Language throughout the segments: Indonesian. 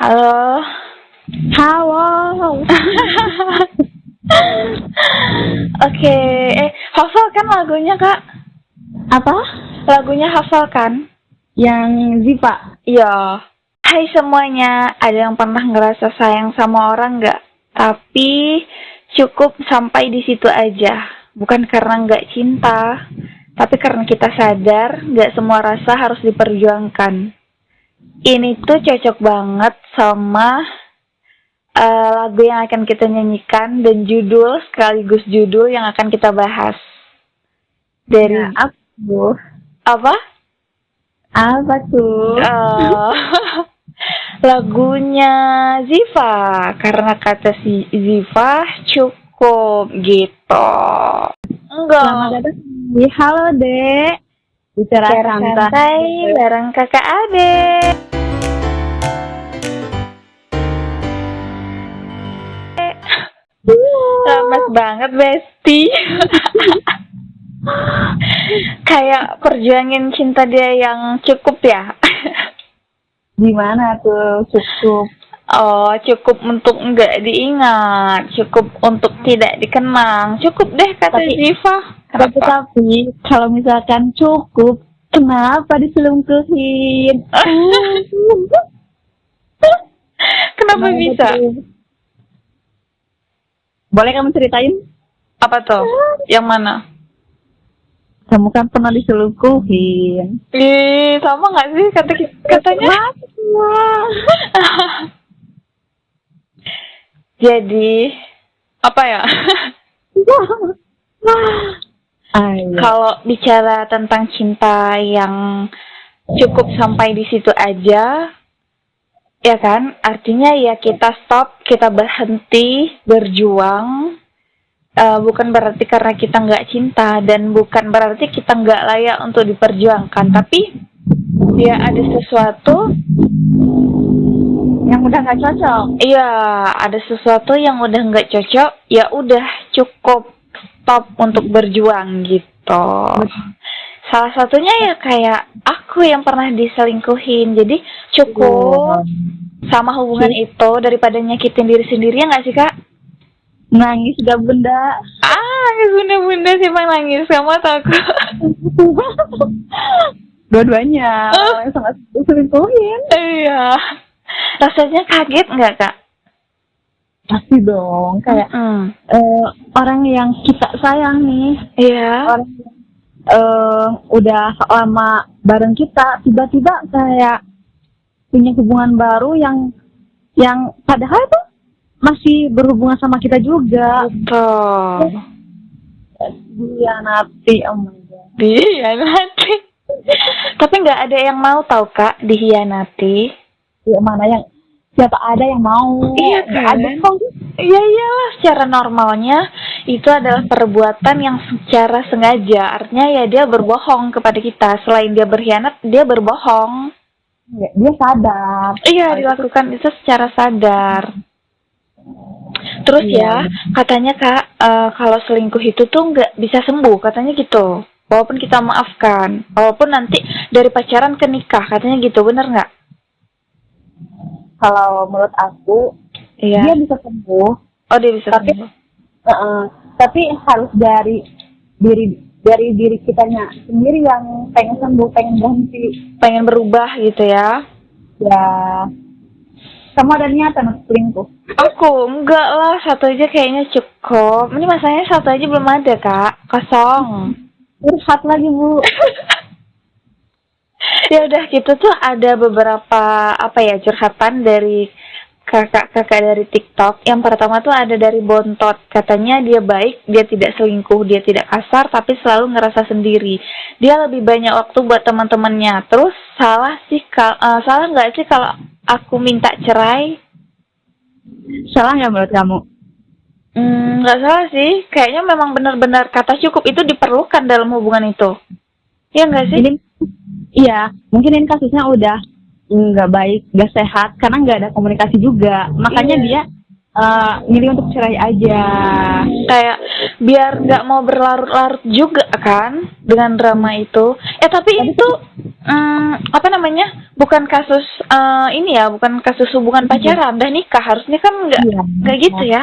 Halo. Halo. Oke, hafal kan lagunya, Kak? Apa? Lagunya hafal kan? Yang Ziva. Iya. Hai semuanya, ada yang pernah ngerasa sayang sama orang nggak? Tapi cukup sampai di situ aja. Bukan karena nggak cinta, tapi karena kita sadar nggak semua rasa harus diperjuangkan. Ini tuh cocok banget sama lagu yang akan kita nyanyikan dan judul sekaligus judul yang akan kita bahas. Dari Ya, aku. apa? Apa tuh? Lagunya Ziva, karena kata si Ziva cukup gitu. Enggak. Selamat datang di Halo Dek. Bicara santai bareng kakak adek. Lemes banget Besti. Kayak perjuangin cinta dia yang cukup ya. Gimana tuh cukup? Oh, cukup untuk enggak diingat, cukup untuk tidak dikenang, cukup deh kata Ziva. Tapi kalau misalkan cukup, kenapa diselingkuhin? Kenapa bisa? Boleh kamu ceritain? Apa tuh? Yang mana? Kamu kan pernah diselingkuhin. Ih, sama nggak sih katanya? Jadi apa ya? Kalau bicara tentang cinta yang cukup sampai di situ aja, ya kan? Artinya ya kita stop, kita berhenti berjuang. Bukan berarti karena kita nggak cinta dan bukan berarti kita nggak layak untuk diperjuangkan, tapi ya ada sesuatu yang udah nggak cocok. Iya, ada sesuatu yang udah nggak cocok, ya udah cukup stop untuk berjuang gitu. Salah satunya ya kayak aku yang pernah diselingkuhin, jadi cukup sama hubungan itu daripada nyakitin diri sendiri, ya nggak sih Kak? Nangis gak bunda? Nangis bunda-bunda sih emang nangis, kamu takut? Dua-duanya yang sangat diselingkuhin. Iya. Rasanya kaget nggak Kak? Pasti dong, kayak orang yang kita sayang nih, orang udah lama bareng kita, tiba-tiba kayak punya hubungan baru yang padahal tuh masih berhubungan sama kita juga. Betul. Dihianati, oh my god. Dihianati. Tapi nggak ada yang mau tahu Kak dihianati. Ya mana yang siapa ada yang mau? Iya kan? Iya iyalah, secara normalnya itu adalah perbuatan yang secara sengaja. Artinya ya dia berbohong kepada kita. Selain dia berkhianat, dia berbohong. Ya, dia sadar. Iya, dilakukan itu secara sadar. Terus ya, katanya Kak, kalau selingkuh itu tuh nggak bisa sembuh, katanya gitu. Walaupun kita maafkan, walaupun nanti dari pacaran ke nikah, katanya gitu, bener nggak? Kalau menurut aku, dia bisa sembuh. Oh, dia bisa sembuh. Tapi harus dari diri kitanya sendiri yang pengen sembuh, pengen berhenti, pengen berubah gitu ya. Ya. Kamu ada niatan untuk selingkuh? Aku enggak lah, satu aja kayaknya cukup. Ini masalahnya satu aja belum ada Kak, kosong. Curhat lagi Bu. Ya udah gitu tuh ada beberapa curhatan dari kakak-kakak dari TikTok. Yang pertama tuh ada dari Bontot, katanya dia baik, dia tidak selingkuh, dia tidak kasar, tapi selalu ngerasa sendiri. Dia lebih banyak waktu buat teman-temannya. Terus salah nggak sih kalau aku minta cerai? Salah nggak menurut kamu? Nggak salah sih. Kayaknya memang benar-benar kata cukup itu diperlukan dalam hubungan itu. Iya nggak sih? Iya, mungkin ini kasusnya udah nggak baik, nggak sehat, karena nggak ada komunikasi juga. Makanya dia milih untuk cerai aja. Kayak biar nggak mau berlarut-larut juga kan dengan drama itu. Tapi itu apa namanya? Bukan kasus ini ya, bukan kasus hubungan pacaran, udah nikah. Harusnya kan Iya. nggak gitu ya.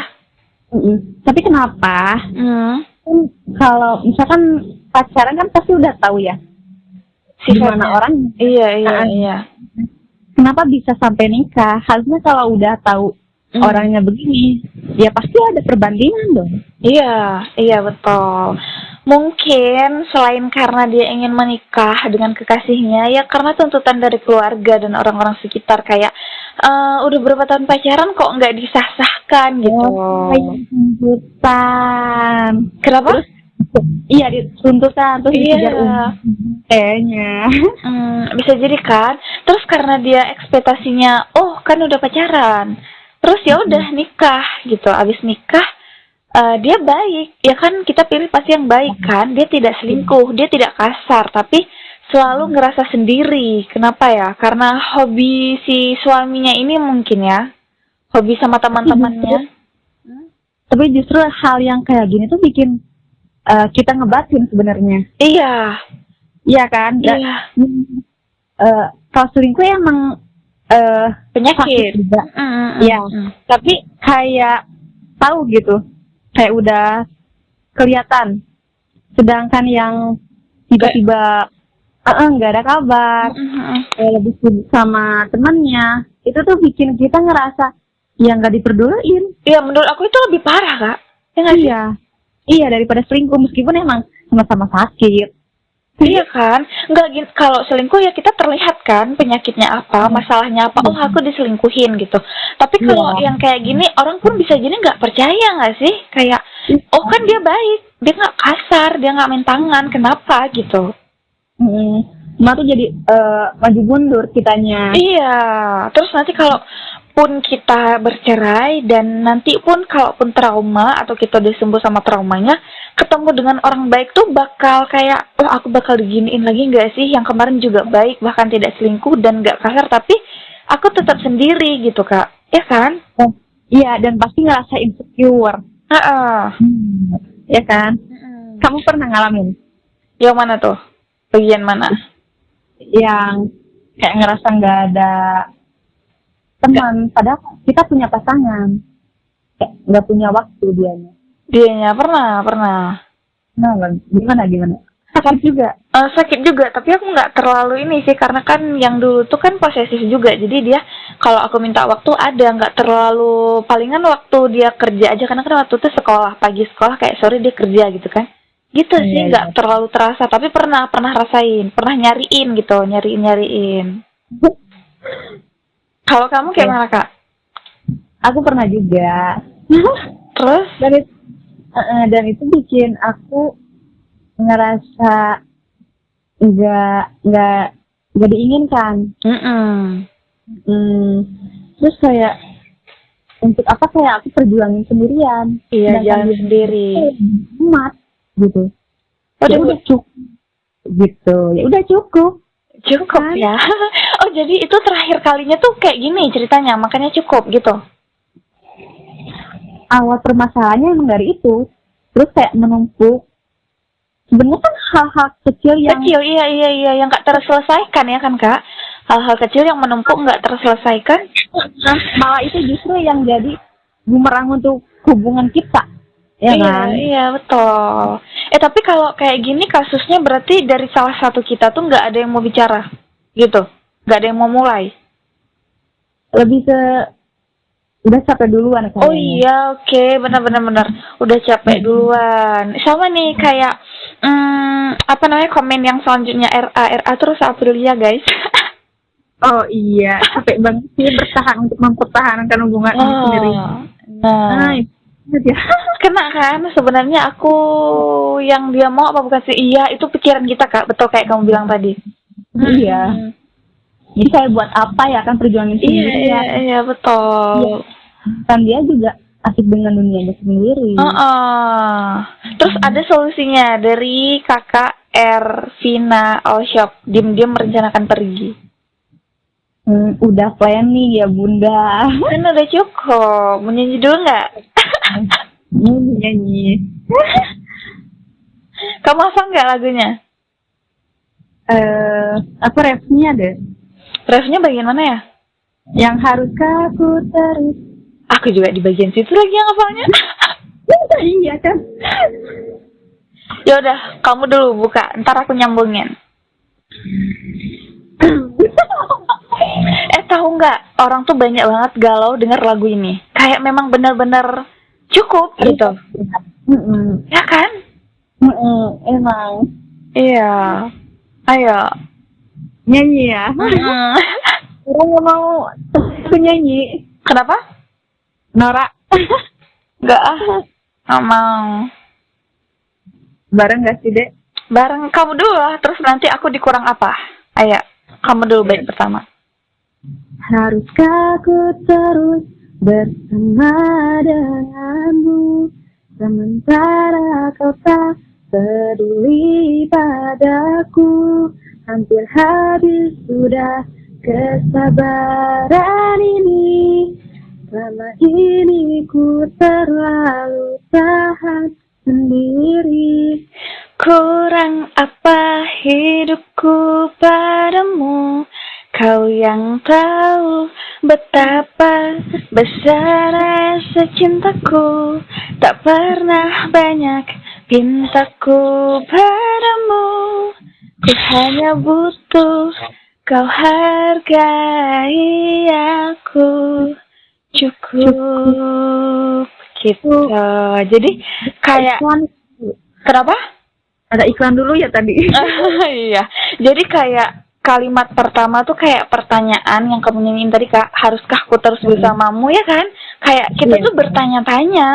Tapi kenapa? Kan kalau misalkan pacaran kan pasti udah tahu ya gimana Sifatnya. orang. Iya, Ah, iya. Kenapa bisa sampai nikah? Harusnya kalau udah tahu orangnya begini, ya pasti ada perbandingan dong. Iya betul. Mungkin selain karena dia ingin menikah dengan kekasihnya, ya karena tuntutan dari keluarga dan orang-orang sekitar kayak udah berapa tahun pacaran kok nggak disah-sahkan gitu. Tuntutan. Kenapa? Iya, tuntutan terus Iya. dikejar kayaknya. Bisa jadi kan. Terus karena dia ekspektasinya, oh kan udah pacaran, terus ya udah nikah gitu. Abis nikah dia baik, ya kan kita pilih pasti yang baik kan. Dia tidak selingkuh, dia tidak kasar, tapi selalu ngerasa sendiri. Kenapa ya? Karena hobi si suaminya ini mungkin ya, hobi sama teman-temannya. Tapi justru hal yang kayak gini tuh bikin kita ngebatin sebenarnya. Iya. Iya kan? Iya. Kalau selingkuh emang Penyakit. sakit juga. Iya. Tapi kayak tahu gitu, kayak udah kelihatan. Sedangkan yang tiba-tiba nggak ada kabar, lebih sibuk sama temannya, itu tuh bikin kita ngerasa ya nggak diperduliin. Iya, menurut aku itu lebih parah, Kak. Ya nggak sih? Iya, daripada selingkuh meskipun emang sama-sama sakit. Iya kan? Nggak gini, kalau selingkuh ya kita terlihat kan penyakitnya apa, masalahnya apa. Oh, aku diselingkuhin gitu. Tapi kalau yang kayak gini, orang pun bisa jadi nggak percaya nggak sih? Kayak, oh kan dia baik, dia nggak kasar, dia nggak main tangan, kenapa gitu? Cuma tuh jadi maju mundur kitanya. Iya, terus nanti kalau pun kita bercerai dan nanti pun kalaupun trauma atau kita udah sembuh sama traumanya, ketemu dengan orang baik tuh bakal kayak, oh aku bakal diginiin lagi nggak sih? Yang kemarin juga baik, bahkan tidak selingkuh dan nggak kasar, tapi aku tetap sendiri gitu Kak, ya kan? Iya, dan pasti ngerasa insecure. Ya kan? Kamu pernah ngalamin? Yang mana tuh? Bagian mana? Yang kayak ngerasa nggak ada teman, padahal kita punya pasangan, kayak nggak punya waktu Dianya pernah. Nah, gimana? Sakit juga. Sakit juga, tapi aku nggak terlalu ini sih, karena kan yang dulu tuh kan posesif juga, jadi dia kalau aku minta waktu ada, nggak terlalu, palingan waktu dia kerja aja, karena kan waktu itu sekolah, pagi sekolah, kayak sore dia kerja gitu kan, gitu sih, nggak terlalu terasa, tapi pernah rasain, pernah nyariin gitu, nyariin. Kalau kamu kayak mana Kak? Aku pernah juga. Terus? Dan itu bikin aku ngerasa nggak diinginkan. Terus kayak untuk apa kayak aku perjuangin sendirian. Iya, jalan sendiri. Mat gitu. Udah cukup. Gitu. Ya udah cukup. Cukup kan? Ya. Oh, jadi itu terakhir kalinya tuh kayak gini ceritanya, makanya cukup gitu. Awal permasalahannya emang dari itu. Terus kayak menumpuk. Sebenarnya kan hal-hal kecil yang iya yang nggak terselesaikan ya kan Kak? Hal-hal kecil yang menumpuk nggak terselesaikan. Malah itu justru yang jadi bumerang untuk hubungan kita. Ya kan? Iya betul. Tapi kalau kayak gini kasusnya berarti dari salah satu kita tuh nggak ada yang mau bicara, gitu? Nggak ada yang mau mulai? Lebih ke udah capek duluan kayaknya. Oh iya, oke, benar. Udah capek duluan. Sama nih kayak apa namanya komen yang selanjutnya RA terus Aprilia guys. Oh iya, capek banget sih bertahan untuk mempertahankan hubungan ini sendiri. Nah, ya. Kena kan sebenarnya aku yang dia mau apa bukan sih? Iya, itu pikiran kita Kak, betul kayak kamu bilang tadi. Iya. Jadi kayak buat apa ya kan perjuangin sendiri. Iya betul. Kan dia juga asik dengan dunianya sendiri. Terus ada solusinya dari kakak Ervina All Shop, diam-diam merencanakan pergi. Udah planning ya Bunda. Kan udah cukup. Mau nyanyi dulu nggak? Nyanyi. Kamu hafal nggak lagunya? Aku refnya deh. Refnya bagian mana ya? Yang haruskah aku terus. Aku juga di bagian situ lagi yang hafalnya. Iya kan. Ya udah, kamu dulu buka. Ntar aku nyambungin. Tahu nggak? Orang tuh banyak banget galau denger lagu ini. Kayak memang benar-benar cukup gitu. Ya kan? Emang. Iya. Ayo. Nyanyi ya. Orang nggak mau aku nyanyi. Kenapa? Nora. Nggak ah. Nggak mau. Bareng gak sih, Dek? Bareng kamu dulu lah. Terus nanti aku dikurang apa? Ayo. Kamu dulu baik pertama. Haruskah aku terus bersama denganmu, sementara kau tak peduli padaku. Hampir habis sudah kesabaran ini. Selama ini ku terlalu tahan sendiri. Kurang apa hidupku padamu? Kau yang tahu betapa besar rasa cintaku. Tak pernah banyak pintaku padamu. Ku hanya butuh kau hargai aku. Cukup gitu. Jadi kayak kenapa? Ada iklan dulu ya tadi. Iya. Jadi kayak kalimat pertama tuh kayak pertanyaan yang kamu nyanyiin tadi, Kak. Haruskah aku terus bersamamu, ya kan? Kayak kita tuh bertanya-tanya.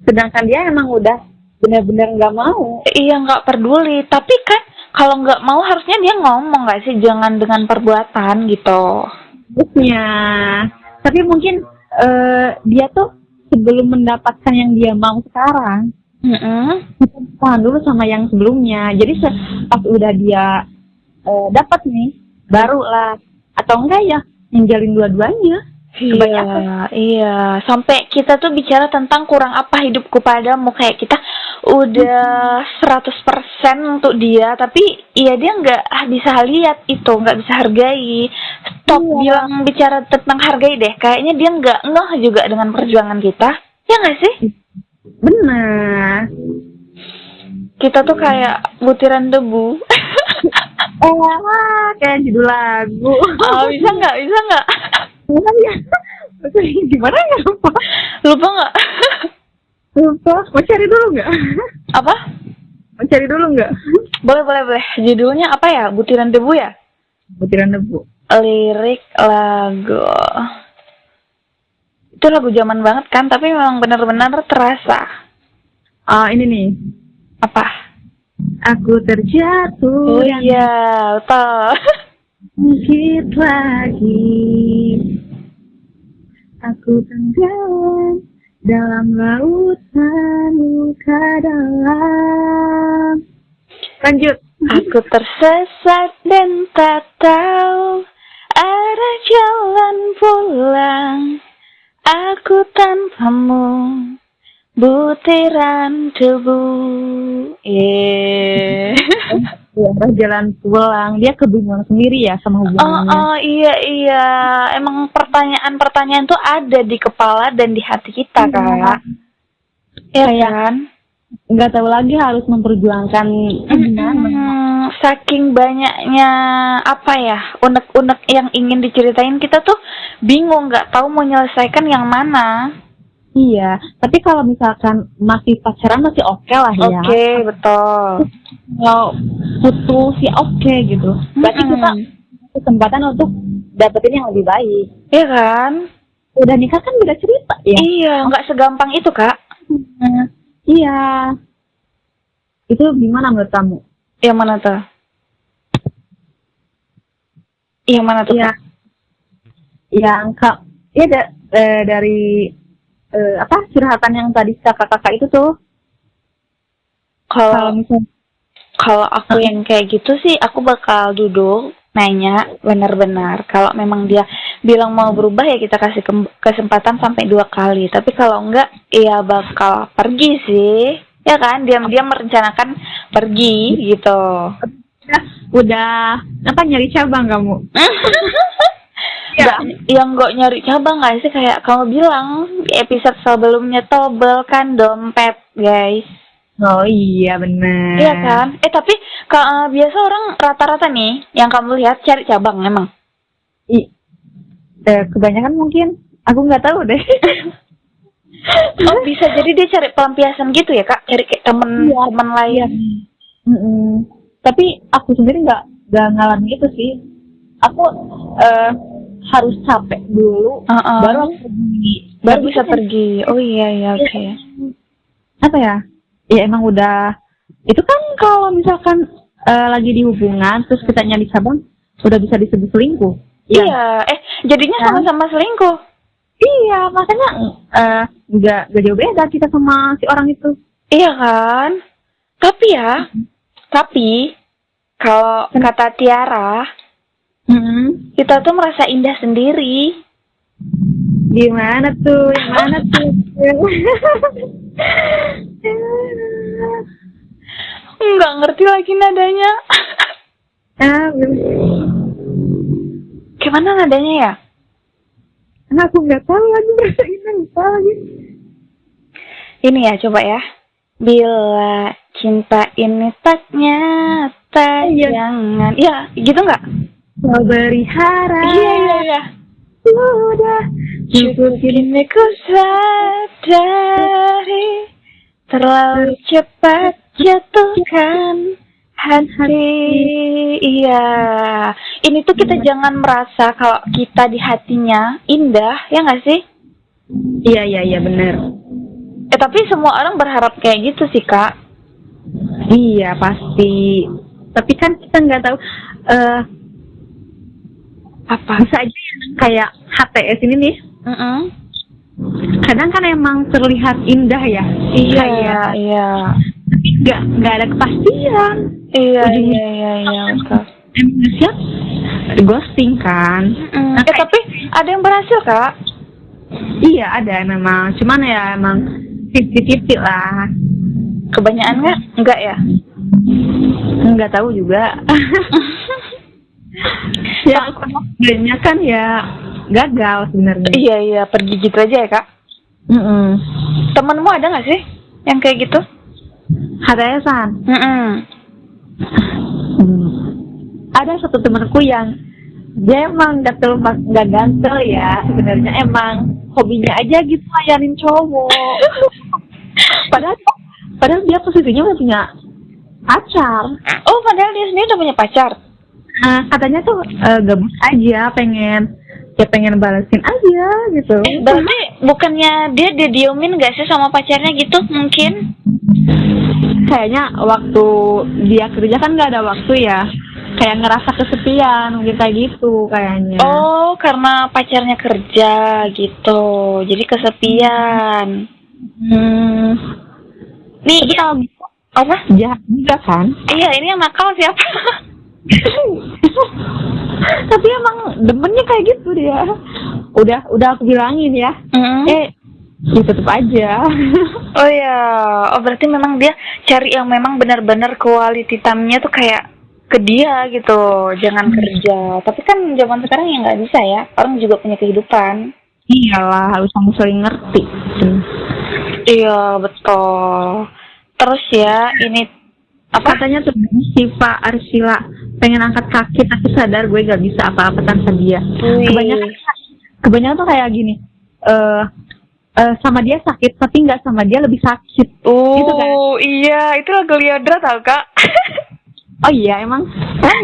Sedangkan dia emang udah benar-benar nggak mau. Iya, nggak peduli. Tapi kan kalau nggak mau harusnya dia ngomong nggak sih? Jangan dengan perbuatan gitu. Harusnya. Tapi mungkin dia tuh sebelum mendapatkan yang dia mau sekarang, tahan dulu sama yang sebelumnya. Jadi pas udah dia dapat nih, barulah atau enggak ya ninggalin dua-duanya. Iya. Sampai kita tuh bicara tentang kurang apa hidupku padamu, kayak kita udah 100% untuk dia, tapi iya dia nggak bisa lihat itu, nggak bisa hargai. Stop bilang bicara tentang hargai deh. Kayaknya dia nggak ngeh juga dengan perjuangan kita. Ya nggak sih? Benar. Kita tuh kayak butiran debu. Kayak judul lagu. Bisa nggak? Ya. Gimana ya? Lupa nggak? Lupa. Mau cari dulu nggak? Apa? Mau cari dulu nggak? Boleh. Judulnya apa ya? Butiran debu ya? Butiran debu. Lirik lagu. Itu lagu zaman banget kan, tapi memang benar-benar terasa. Ini nih. Apa? Aku terjatuh. Oh iya, betul. Bangkit lagi. Aku tenggelam dalam lautan luka dalam. Lanjut. Aku tersesat dan tak tahu arah jalan pulang. Aku tanpamu, butiran debu. Jalan pulang, dia kebingungan sendiri ya sama hubungannya. Iya. Emang pertanyaan-pertanyaan tuh ada di kepala dan di hati kita, Kak. Iya kan? Nggak tahu lagi harus memperjuangkan saking banyaknya apa ya, unek-unek yang ingin diceritain, kita tuh bingung, nggak tahu mau menyelesaikan yang mana. Iya, tapi kalau misalkan masih pacaran masih oke lah ya. Oke, betul. Kalau putus ya oke gitu. Berarti kita kesempatan untuk dapetin yang lebih baik. Iya kan? Udah nikah kan beda cerita ya. Iya, nggak segampang itu, Kak. Iya. Itu gimana menurut kamu? Yang mana tuh? Yang mana tuh? Iya. Yang dari curhatan yang tadi kakak-kakak itu tuh. Kalau aku yang kayak gitu sih, aku bakal duduk nanya benar-benar. Kalau memang dia bilang mau berubah ya kita kasih kesempatan sampai 2 kali. Tapi kalau enggak ya bakal pergi sih. Ya kan, diam-diam merencanakan pergi gitu. Udah apa nyari cabang kamu? Yang enggak nyari cabang nggak sih, kayak kamu bilang di episode sebelumnya, tobel kan dompet, guys. Oh iya benar. Iya kan? Tapi biasa orang rata-rata nih yang kamu lihat cari cabang emang. Kebanyakan mungkin aku nggak tahu deh. Oh bisa jadi dia cari pelampiasan gitu ya kak, cari kayak temen lain. Iya. Tapi aku sendiri nggak ngalamin itu sih. Aku harus capek dulu, baru aku pergi, baru bisa pergi. Oh iya oke. Apa ya? Ya emang udah. Itu kan kalau misalkan lagi di hubungan terus kita nyari cabang, udah bisa disebut selingkuh. Iya. Jadinya sama-sama selingkuh. Iya, makanya nggak jauh beda kita sama si orang itu. Iya kan? Tapi kalau kata Tiara, kita tuh merasa indah sendiri. Gimana tuh? Yang mana tuh? Nggak ngerti lagi nadanya. Gimana nadanya ya? Aku nggak tahu lagi, merasa indah lupa lagi. Ini ya, coba ya. Bila cinta ini tak nyata, jangan. Iya, gitu nggak? Kau beri harap. Iya. Udah cukup kini ku sadari, terlalu cepat jatuhkan hati. Iya. Ini tuh kita jangan merasa kalau kita di hatinya indah, ya nggak sih? Iya benar. Tapi semua orang berharap kayak gitu sih kak. Iya pasti. Tapi kan kita nggak tahu. Apa? Bisa aja kayak HTS ini nih. Kadang kan emang terlihat indah ya. Iya. Tapi nggak ada kepastian. Iya betul. Emang siap ghosting kan. Tapi ada yang berhasil kak. Iya ada memang. Cuman ya emang 50-50 lah. Kebanyakan nggak? Enggak ya? Nggak tahu juga. Ya sebenarnya kan ya gagal sebenarnya. Iya pergi gitu aja ya kak. Temenmu ada nggak sih yang kayak gitu? HTS-an? Ada satu temanku yang dia emang nggak gantel ya sebenarnya, emang hobinya aja gitu layanin cowok. padahal dia posisinya udah punya pacar. Oh padahal dia sendiri udah punya pacar. Katanya tuh gabus aja, pengen balesin aja gitu. Berarti bukannya dia didiemin gak sih sama pacarnya gitu mungkin? Kayaknya waktu dia kerja kan nggak ada waktu ya, kayak ngerasa kesepian mungkin kayak gitu kayaknya. Oh karena pacarnya kerja gitu, jadi kesepian. Nih kalau gitu apa? Jahat juga kan? Iya ini yang nakal siapa? Tapi emang demennya kayak gitu dia. Udah aku bilangin ya. Tutup aja. Oh ya, berarti memang dia cari yang memang benar-benar quality time-nya tuh kayak ke dia gitu, jangan kerja. Tapi kan zaman sekarang ya nggak bisa ya, orang juga punya kehidupan. Iyalah, harus kamu saling ngerti. Iya betul. Terus ya ini apa? Katanya tuh si Pak Arsila pengen angkat kaki tapi sadar gue gak bisa apa-apa tanpa dia. Kebanyakan tuh kayak gini. Sama dia sakit tapi nggak sama dia lebih sakit. Gitu kan? Iya, itu lagu Liodra tau kak. Oh iya emang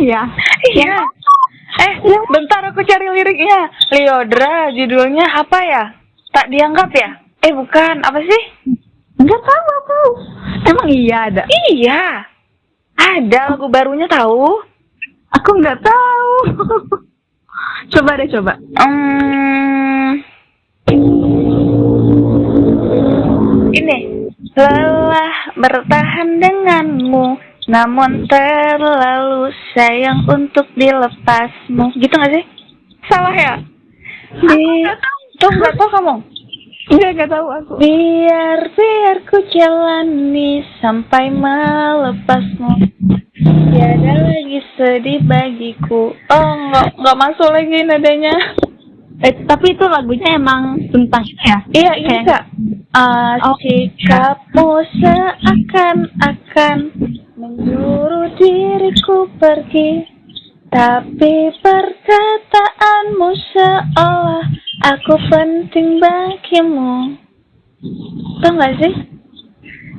ya. Iya. Bentar aku cari liriknya. Liodra judulnya apa ya? Tak dianggap ya? Bukan, apa sih? Nggak tahu aku. Emang iya ada? Iya. Ada lagu barunya tahu? Aku nggak tahu. Coba. Ini lelah bertahan denganmu, namun terlalu sayang untuk dilepasmu. Gitu gak sih? Salah ya? Tuh gak tau kamu? Nggak tahu aku. Biar ku jalani sampai melepasmu. Tiada lagi sedih bagiku. Oh, nggak masuk lagi nadanya. Tapi itu lagunya emang tentang itu ya? Iya, ini Kak. Sikapmu seakan-akan menyuruh diriku pergi, tapi perkataanmu seolah aku penting bagimu. Tahu nggak sih?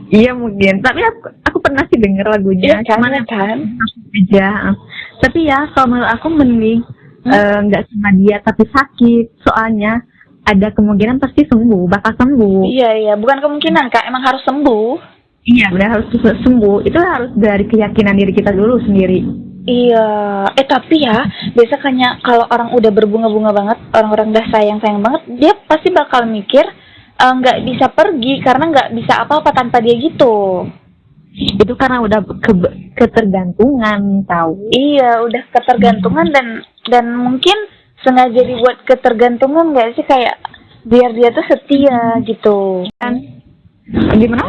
Iya mungkin, tapi aku pernah sih denger lagunya, Iya kan, cuman ya kan? aja. Tapi ya kalau menurut aku mending nggak sama dia tapi sakit, soalnya ada kemungkinan pasti bakal sembuh. Iya, bukan kemungkinan Kak, emang harus sembuh. Iya, benar harus sembuh. Itu harus dari keyakinan diri kita dulu sendiri. Iya, tapi ya biasanya kalau orang udah berbunga-bunga banget, orang-orang udah sayang-sayang banget, dia pasti bakal mikir nggak bisa pergi karena nggak bisa apa-apa tanpa dia gitu. Itu karena udah ketergantungan, tahu? Iya, udah ketergantungan dan mungkin sengaja dibuat ketergantungan nggak sih, kayak biar dia tuh setia gitu. Kan? Gimana?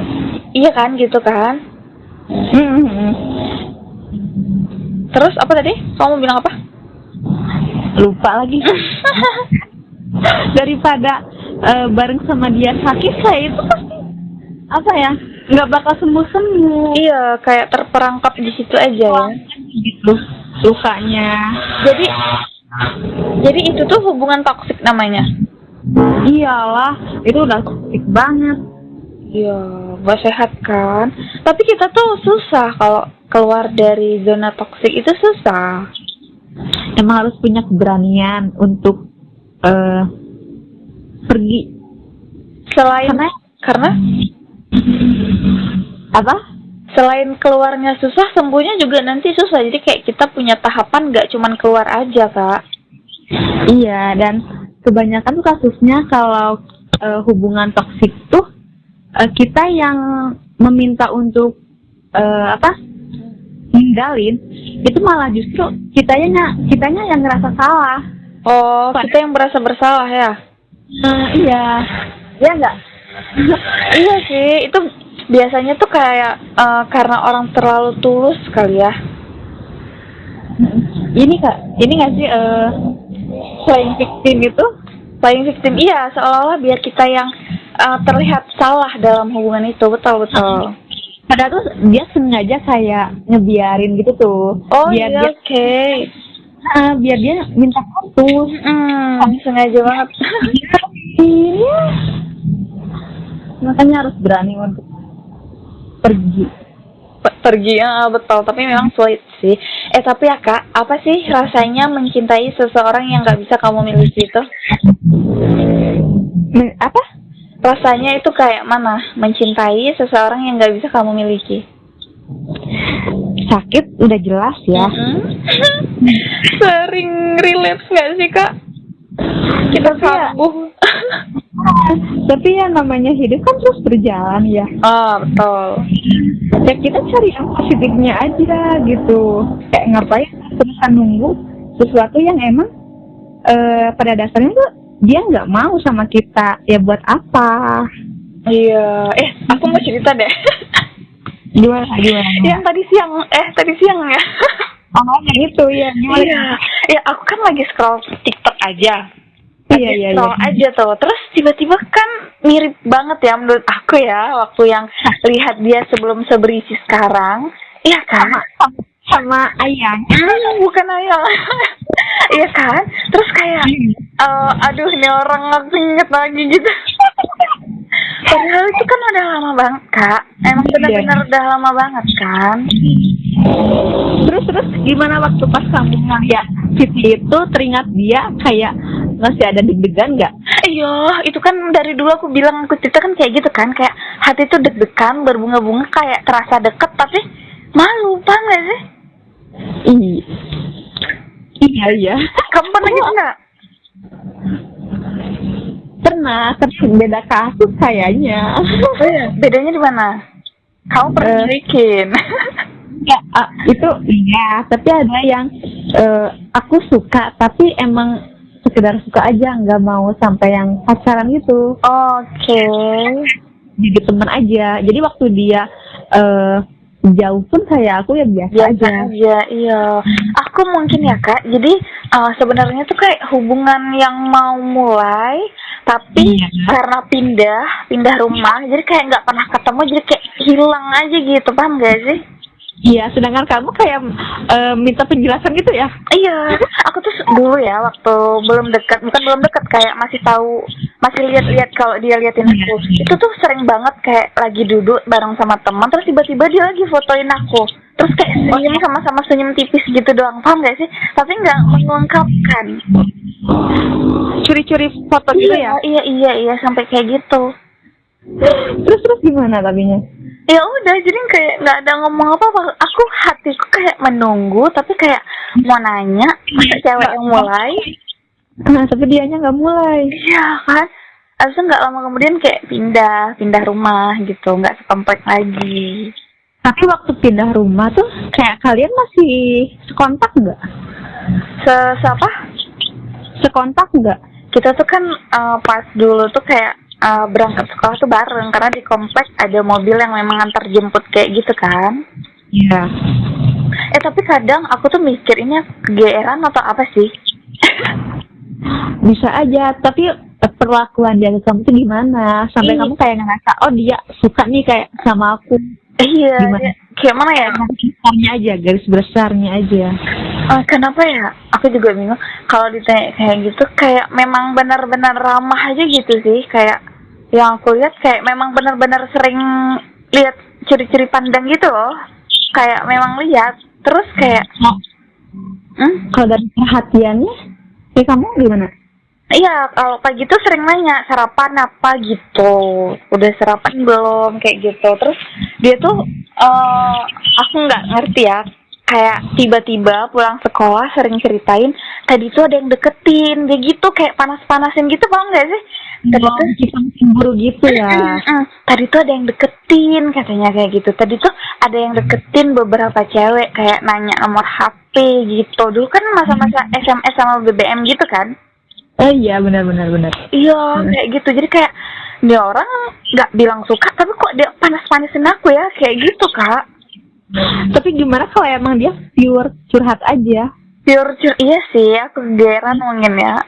Iya kan, gitu kan? Terus apa tadi? Kamu bilang apa? Lupa lagi. Daripada bareng sama dia sakit, kayak itu pasti apa ya? Nggak bakal sembuh. Iya, kayak terperangkap di situ aja ya. Gitu lukanya. Jadi itu tuh hubungan toksik namanya. Iyalah, itu udah toksik banget. Iya, gak sehat kan. Tapi kita tuh susah kalau keluar dari zona toksik, itu susah. Emang harus punya keberanian untuk pergi. Karena apa? Selain keluarnya susah, sembuhnya juga nanti susah. Jadi kayak kita punya tahapan, gak cuman keluar aja Kak. Iya, dan kebanyakan tuh kasusnya kalau hubungan toksik tuh kita yang meminta untuk ninggalin, itu malah justru kitanya yang ngerasa salah. Oh, kita yang merasa bersalah ya? Iya. Iya nggak? Iya sih, itu biasanya tuh kayak karena orang terlalu tulus kali ya. Ini nggak sih playing victim itu? Playing victim, iya, seolah-olah biar kita yang terlihat salah dalam hubungan itu, betul. Padahal tuh dia sengaja kayak ngebiarin gitu tuh. Oh biar iya, oke. Biar dia minta putus. Sengaja banget. Iya. Makanya harus berani untuk pergi. Ya betul, tapi memang sulit sih. Tapi ya Kak, apa sih rasanya mencintai seseorang yang gak bisa kamu miliki itu? Apa? Rasanya itu kayak mana? Mencintai seseorang yang gak bisa kamu miliki. Sakit udah jelas ya. Sering relapse gak sih Kak? Kita kambuh. Tapi ya namanya hidup kan terus berjalan ya. Betul. Ya kita cari yang positifnya aja gitu. Kayak ngapain terusan nunggu sesuatu yang emang pada dasarnya tuh dia nggak mau sama kita. Ya buat apa? Iya. Aku mau cerita deh. Gimana? Yang tadi siang ya. Yang itu ya. Gimana? Iya. Ya aku kan lagi scroll TikTok aja. Iya. Scroll aja tuh. Terus tiba-tiba kan mirip banget ya menurut aku ya, waktu yang lihat dia sebelum seberisi sekarang. Iya kan? Sama Ayang. Bukan Ayang. Iya kan? Terus kayak aduh ini orang aku inget lagi gitu. Padahal itu kan udah lama banget Kak. Emang benar-benar udah lama banget kan. Terus gimana waktu pas kamu ngeliat Siti itu, teringat dia kayak masih ada deg-degan nggak? Iya, itu kan dari dulu aku bilang aku cerita kan kayak gitu kan, kayak hati itu deg-degan, berbunga-bunga, kayak terasa deket tapi malu, paham gak sih? Iya. Kamu pernah gitu nggak? Pernah, tapi beda kasus kayaknya. Bedanya di mana? Kamu pernah bikin? Ya, itu iya, tapi ada yang aku suka tapi emang sekedar suka aja, nggak mau sampai yang pacaran gitu. Oke. Jadi teman aja. Jadi waktu dia jauh pun kayak aku ya biasa Biasa aja. aja, iya. Aku mungkin ya Kak, jadi sebenarnya tuh kayak hubungan yang mau mulai, tapi Iya. karena pindah rumah, jadi kayak nggak pernah ketemu, jadi kayak hilang aja gitu, paham gak sih? Iya, sedangkan kamu kayak minta penjelasan gitu ya. Iya, aku tuh dulu ya waktu belum dekat, bukan belum dekat, kayak masih tahu, masih lihat-lihat kalau dia liatin aku. Itu tuh sering banget kayak lagi duduk bareng sama teman, terus tiba-tiba dia lagi fotoin aku. Terus kayak senyum sama-sama senyum tipis gitu doang, paham gak sih? Tapi nggak mengungkapkan. Curi-curi foto gitu ya. Iya, sampai kayak gitu. Terus gimana tapinya? Ya udah, jadi kayak nggak ada ngomong apa-apa. Aku hatiku kayak menunggu, tapi kayak mau nanya, masa cewek yang mulai? Nah, tapi dianya nggak mulai. Iya kan? Abis itu nggak lama kemudian kayak pindah rumah gitu, nggak sekomplek lagi. Tapi waktu pindah rumah tuh kayak kalian masih sekontak nggak? Siapa? Sekontak nggak? Kita tuh kan pas dulu tuh kayak berangkat sekolah tuh bareng, karena di komplek ada mobil yang memang antar jemput kayak gitu kan. Iya. Tapi kadang aku tuh mikir ini kegeeran atau apa sih? Bisa aja, tapi perlakuan dia ke kamu tuh gimana? Sampai kamu kayak ngerasa, oh dia suka nih kayak sama aku. Iya, Gimana? kayak mana ya? Garis besarnya aja. Kenapa ya? Aku juga bingung. Kalau ditanya kayak gitu, kayak memang benar-benar ramah aja gitu sih. Kayak yang aku lihat kayak memang benar-benar sering lihat ciri-ciri pandang gitu loh. Kayak memang lihat. Terus kayak, Kalau dari perhatiannya, kamu gimana? iya, kalau pagi tuh sering nanya sarapan apa gitu. Udah sarapan belum kayak gitu. Terus dia tuh aku nggak ngerti ya. Kayak tiba-tiba pulang sekolah sering ceritain tadi tuh ada yang deketin, dia gitu kayak panas-panasin gitu, paham nggak sih? Tadi tuh kita cemburu gitu ya. Tadi tuh ada yang deketin katanya kayak gitu. Tadi tuh ada yang deketin beberapa cewek kayak nanya nomor HP gitu. Dulu kan masa-masa SMS sama BBM gitu kan? Iya benar. Iya kayak gitu. Jadi kayak dia orang nggak bilang suka, tapi kok dia panas-panasin aku ya kayak gitu Kak. Tapi gimana kalau emang dia pure curhat aja? Iya sih, aku geran mungkin ya.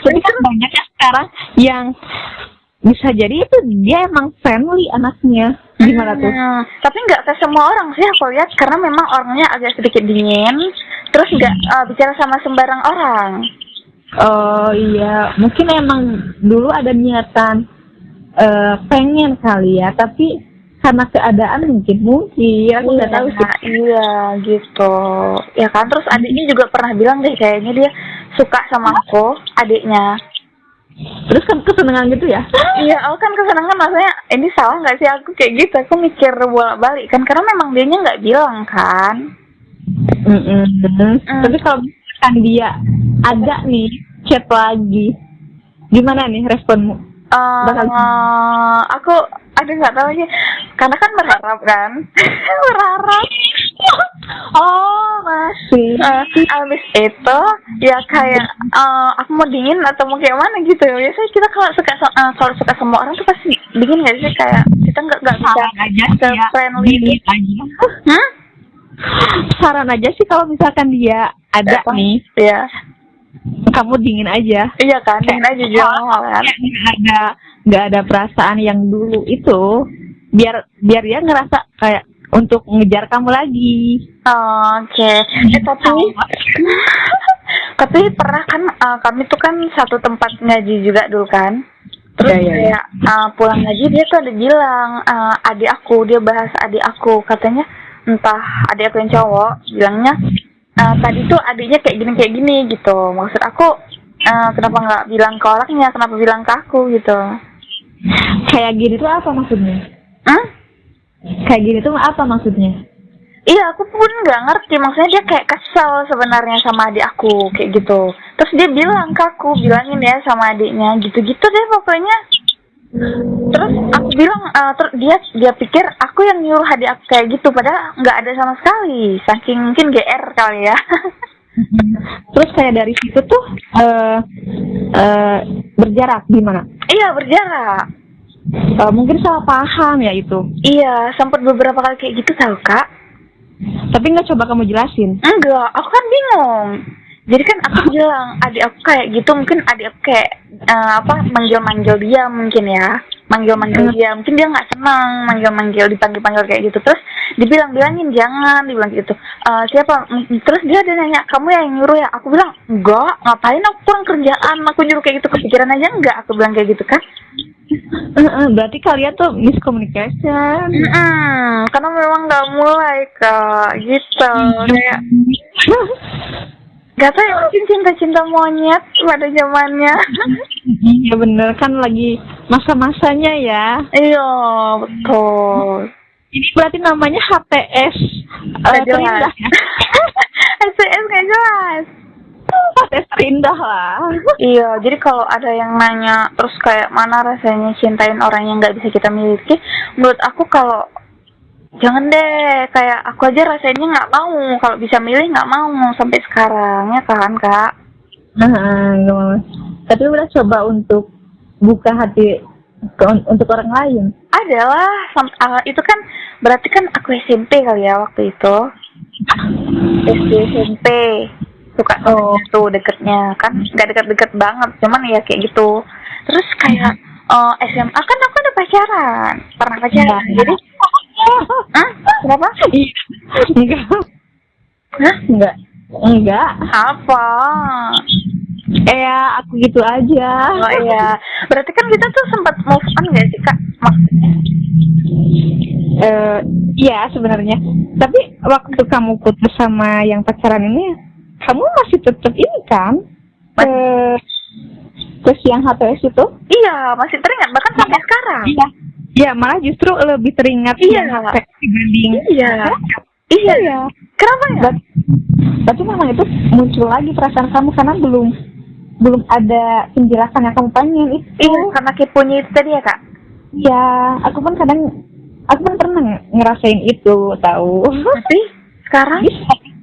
Tapi kan banyak ya sekarang yang bisa jadi itu dia emang friendly anaknya. Gimana tuh? Tapi nggak ke semua orang sih aku lihat, karena memang orangnya agak sedikit dingin, terus nggak bicara sama sembarang orang. Oh iya, mungkin emang dulu ada niatan pengen kali ya, tapi karena keadaan mungkin aku nggak tahu sih. Iya gitu ya kan. Terus adiknya juga pernah bilang deh kayaknya dia suka sama aku, adiknya. Terus kan kesenangan gitu ya? Iya, aku kan kesenangan, maksudnya ini salah nggak sih aku kayak gitu? Aku mikir bolak-balik kan, karena memang dianya nggak bilang kan. Tapi kalau misalkan dia ada nih chat lagi, gimana nih responmu? Aku nggak tahu sih, karena kan berharap kan. Berharap. Oh masih. Abis itu ya kayak aku mau dingin atau mau kayak mana gitu. Biasanya kita kalau suka sama orang tuh pasti dingin nggak sih, kayak kita nggak bisa friendly aja. Saran aja sih kalau misalkan dia ada nih. Iya. Kamu dingin aja. Iya kan, dingin aja juga kan. Nggak ada perasaan yang dulu itu, biar dia ngerasa kayak untuk ngejar kamu lagi. Oke. Tapi pernah kan kami tuh kan satu tempat ngaji juga dulu kan. Terus kayak pulang ngaji dia tuh ada bilang dia bahas adik aku, katanya entah adik aku yang cowok bilangnya tadi tuh adiknya kayak gini gitu. Maksud aku kenapa nggak bilang ke orangnya, kenapa bilang ke aku gitu. Kayak gini tuh apa maksudnya? Kayak gini tuh apa maksudnya? Iya, aku pun nggak ngerti. Maksudnya dia kayak kesel sebenarnya sama adik aku kayak gitu. Terus dia bilang ke aku, bilangin ya sama adiknya, gitu-gitu deh pokoknya. Terus aku bilang, dia pikir aku yang nyuruh adik aku kayak gitu, padahal nggak ada sama sekali. Saking mungkin GR kali ya. Terus kayak dari situ tuh berjarak gimana? Iya, berjarak. Mungkin salah paham ya itu. Iya, sempat beberapa kali kayak gitu tau Kak. Tapi nggak coba kamu jelasin? Enggak, aku kan bingung. Jadi kan aku bilang adik aku kayak gitu, mungkin adik aku kayak manggil-manggil dia mungkin ya, manggil-manggil dia, mungkin dia nggak senang manggil-manggil, dipanggil-panggil kayak gitu. Terus bilangin jangan, dibilang gitu. Siapa? Terus dia ada nanya, kamu yang nyuruh ya? Aku bilang enggak, ngapain aku kurang kerjaan, aku nyuruh kayak gitu, kepikiran aja enggak, aku bilang kayak gitu kan. Berarti kalian tuh miscommunication. Karena memang nggak mulai Kak, gitu. Kayak gak tau ya, mungkin cinta-cinta monyet pada zamannya. Iya bener, kan lagi masa-masanya ya. Iya, betul. Ini berarti namanya HTS Gak jelas. terindah ya? STS gak jelas. HTS terindah lah. Iya, jadi kalau ada yang nanya terus kayak mana rasanya cintain orang yang gak bisa kita miliki, menurut aku kalau jangan deh, kayak aku aja rasanya nggak mau, kalau bisa milih nggak mau sampai sekarang ya kan Kak. Nggak mau. Tapi udah coba untuk buka hati untuk orang lain. Adalah, itu kan berarti kan aku SMP kali ya waktu itu. SD SMP suka tuh deketnya kan, nggak deket-deket banget, cuman ya kayak gitu. Terus kayak SMA kan aku ada pacaran, pernah pacaran. Jadi kenapa? Enggak. Hah? Enggak. Apa? Aku gitu aja. Oh iya, berarti kan kita tuh sempat move on gak sih Kak? Maksudnya? Iya sebenarnya. Tapi waktu kamu putus sama yang pacaran ini, kamu masih tetap ini kan? Ke yang HTS itu? Iya, masih teringat bahkan sampai sekarang. Iya. Ya malah justru lebih teringat yang HTS dibanding. Iya. Kenapa ya? Tapi memang itu muncul lagi perasaan kamu karena belum ada penjelasan yang kamu pengen itu. Iya, karena keponya itu tadi ya Kak. Iya, aku kan pernah ngerasain itu tahu. Tapi sekarang?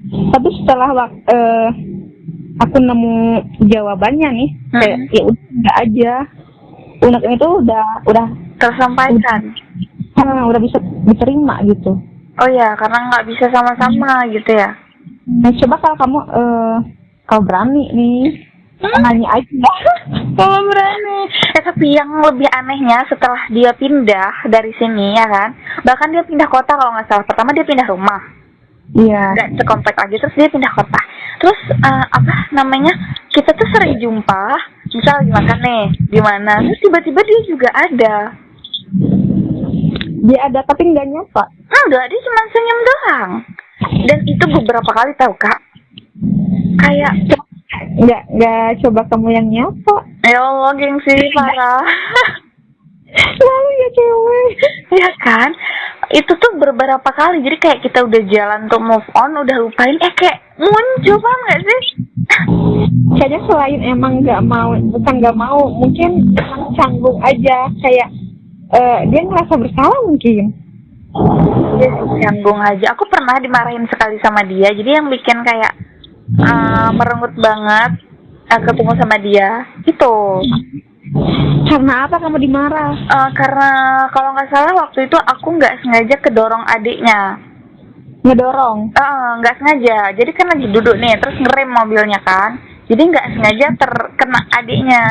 Tapi setelah aku nemu jawabannya nih, kayak ya udah aja, unaknya itu udah tersampaikan. Udah bisa diterima gitu. Oh ya, karena nggak bisa sama-sama gitu ya. Nah, coba kalau berani nih, nanya aja. Kalau berani. Tapi yang lebih anehnya setelah dia pindah dari sini ya kan, bahkan dia pindah kota kalau nggak salah. Pertama dia pindah rumah. Iya. Nggak sekomplek lagi, terus dia pindah kota. Terus kita tuh sering jumpa, misal lagi makan nih, di mana? Terus tiba-tiba dia juga ada. Dia ada tapi nggak nyapa. Enggak, dia cuma senyum doang. Dan itu beberapa kali tahu Kak. Kayak nggak coba kamu yang nyapa. Ya Allah, gengsi parah. Lalu ya cewek. Ya kan? Itu tuh beberapa kali. Jadi kayak kita udah jalan untuk move on, udah lupain, kayak muncul, paham gak sih? Kayaknya selain emang bukan nggak mau, mungkin canggung aja, kayak dia ngerasa bersalah mungkin. Dia canggung aja. Aku pernah dimarahin sekali sama dia, jadi yang bikin kayak merenggut banget ketemu sama dia itu. Karena apa kamu dimarah? Karena kalau nggak salah waktu itu aku nggak sengaja kedorong adiknya. Ngedorong? Nggak sengaja. Jadi kan lagi duduk nih, terus ngerem mobilnya kan. Jadi nggak sengaja terkena adiknya.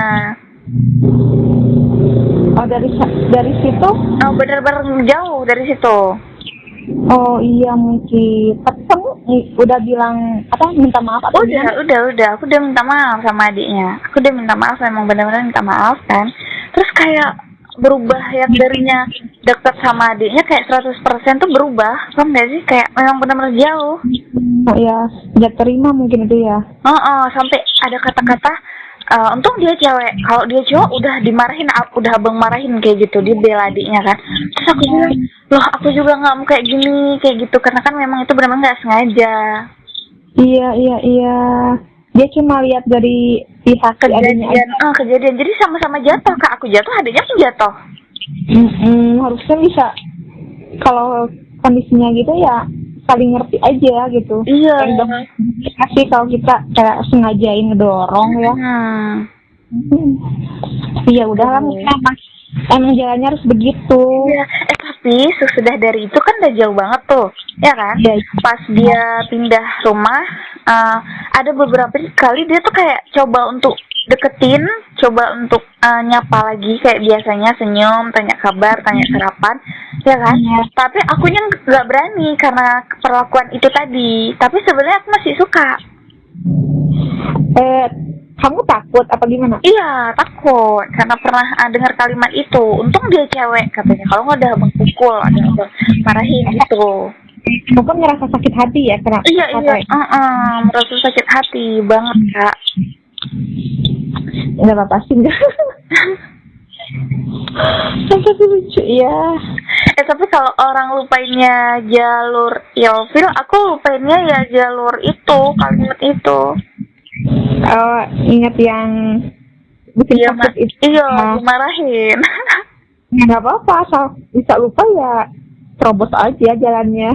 Oh, dari situ? Bener-bener jauh dari situ. Oh iya mungkin. Tapi kamu udah bilang minta maaf atau udah. Aku udah minta maaf sama adiknya. Aku udah minta maaf, emang benar-benar minta maaf kan. Terus kayak berubah, yang darinya deket sama adiknya kayak 100% tuh berubah. Paham gak sih? Kayak memang benar-benar jauh. Oh ya, gak terima mungkin itu ya. Sampai ada kata-kata, untung dia cewek, kalau dia cowok udah dimarahin, udah abang marahin kayak gitu, dia bela adiknya kan. Terus aku bilang, loh aku juga nggak mau kayak gini, kayak gitu, karena kan memang itu benar-benar nggak sengaja. Iya. dia cuma lihat dari pihak si adiknya aja. Kejadian. Jadi sama-sama jatuh, Kak. Aku jatuh, adiknya pun jatuh. Harusnya bisa, kalau kondisinya gitu ya saling ngerti aja gitu. Iya. Kasih kalau kita kayak sengajain ngedorong ya. Iya udahlah, emang jalannya harus begitu. Iya. Tapi sesudah dari itu kan udah jauh banget tuh, ya kan? Ya. Pas dia pindah rumah, ada beberapa kali dia tuh kayak coba untuk deketin, coba untuk nyapa lagi kayak biasanya, senyum, tanya kabar, tanya sarapan, ya kan? Ya. Tapi akunya nggak berani karena perlakuan itu tadi. Tapi sebenarnya aku masih suka. Kamu takut apa gimana? Iya, takut karena pernah dengar kalimat itu. Untung dia cewek katanya. Kalau nggak ada abang pukul, ada abang marahin gitu. Kamu kan ngerasa sakit hati ya karena Iya. Merasa sakit hati banget, Kak. Nggak apa-apa sih, enggak. Tapi lucu ya. Tapi kalau orang lupainnya jalur ilfil, aku lupainnya ya jalur itu, kalimat itu. Oh, ingat yang bikin sakit itu. Iya, dimarahin. Ya nggak apa-apa, asal bisa lupa ya terobos aja jalannya.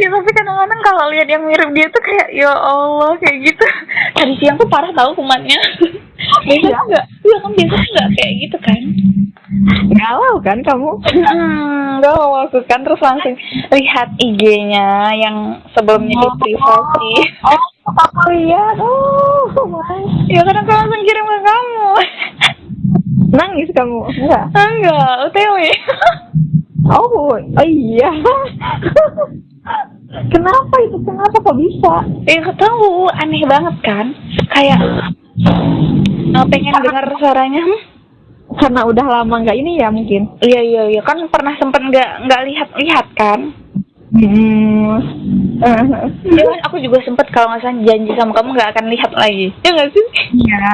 Ya tapi kadang-kadang kalau lihat yang mirip dia tuh kayak ya Allah kayak gitu. Tadi siang tuh parah tahu kumannya. Biasanya enggak, iya kan biasanya enggak kayak gitu kan. Galau kan kamu? Galau aku kan, terus langsung lihat IG-nya yang sebelumnya di privasi. Aku lihat. Ya kan aku langsung kirim ke kamu. Nangis kamu? Enggak, OTW. Oh iya. Kenapa itu? Kenapa kok bisa? Tahu, aneh banget kan? Kayak pengen dengar suaranya. Karena udah lama nggak ini ya mungkin. Iya kan pernah sempet nggak lihat kan. Ya kan aku juga sempet kalau nggak salah janji sama kamu nggak akan lihat lagi. Ya nggak sih? Iya.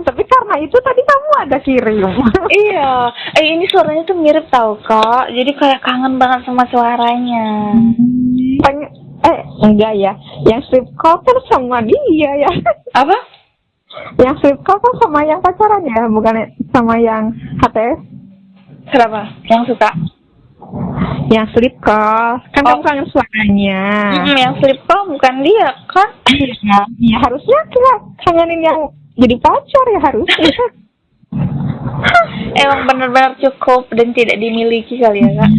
Tapi karena itu tadi kamu ada kirim. Iya. Ini suaranya tuh mirip tau Kak. Jadi kayak kangen banget sama suaranya. Enggak ya. Yang strip call kan sama dia ya. Apa? Yang strip call kan sama yang pacaran ya, bukan sama yang HTS. Kenapa? Yang suka? Yang slip call kan kamu kangen suaranya. Yang slip call bukan dia kan? Iya, harusnya kita kangenin yang jadi pacar ya harusnya. Emang benar-benar cukup dan tidak dimiliki kali ya Kak.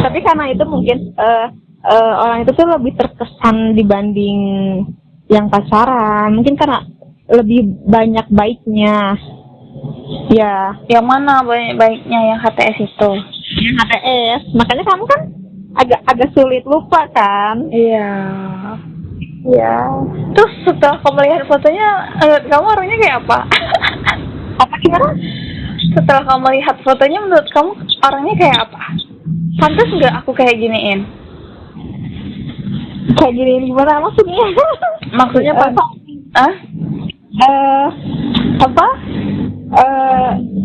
Tapi karena itu mungkin orang itu tuh lebih terkesan dibanding yang pacaran, mungkin karena lebih banyak baiknya. Ya. Yang mana baiknya yang HTS itu? Yang HTS. Makanya kamu kan agak sulit lupa kan? Iya. Iya. Terus setelah kamu lihat fotonya, kamu orangnya kayak apa? Apa gimana? Setelah kamu lihat fotonya, menurut kamu orangnya kayak apa? Pantas nggak aku kayak giniin? Kayak giniin gimana maksudnya? Maksudnya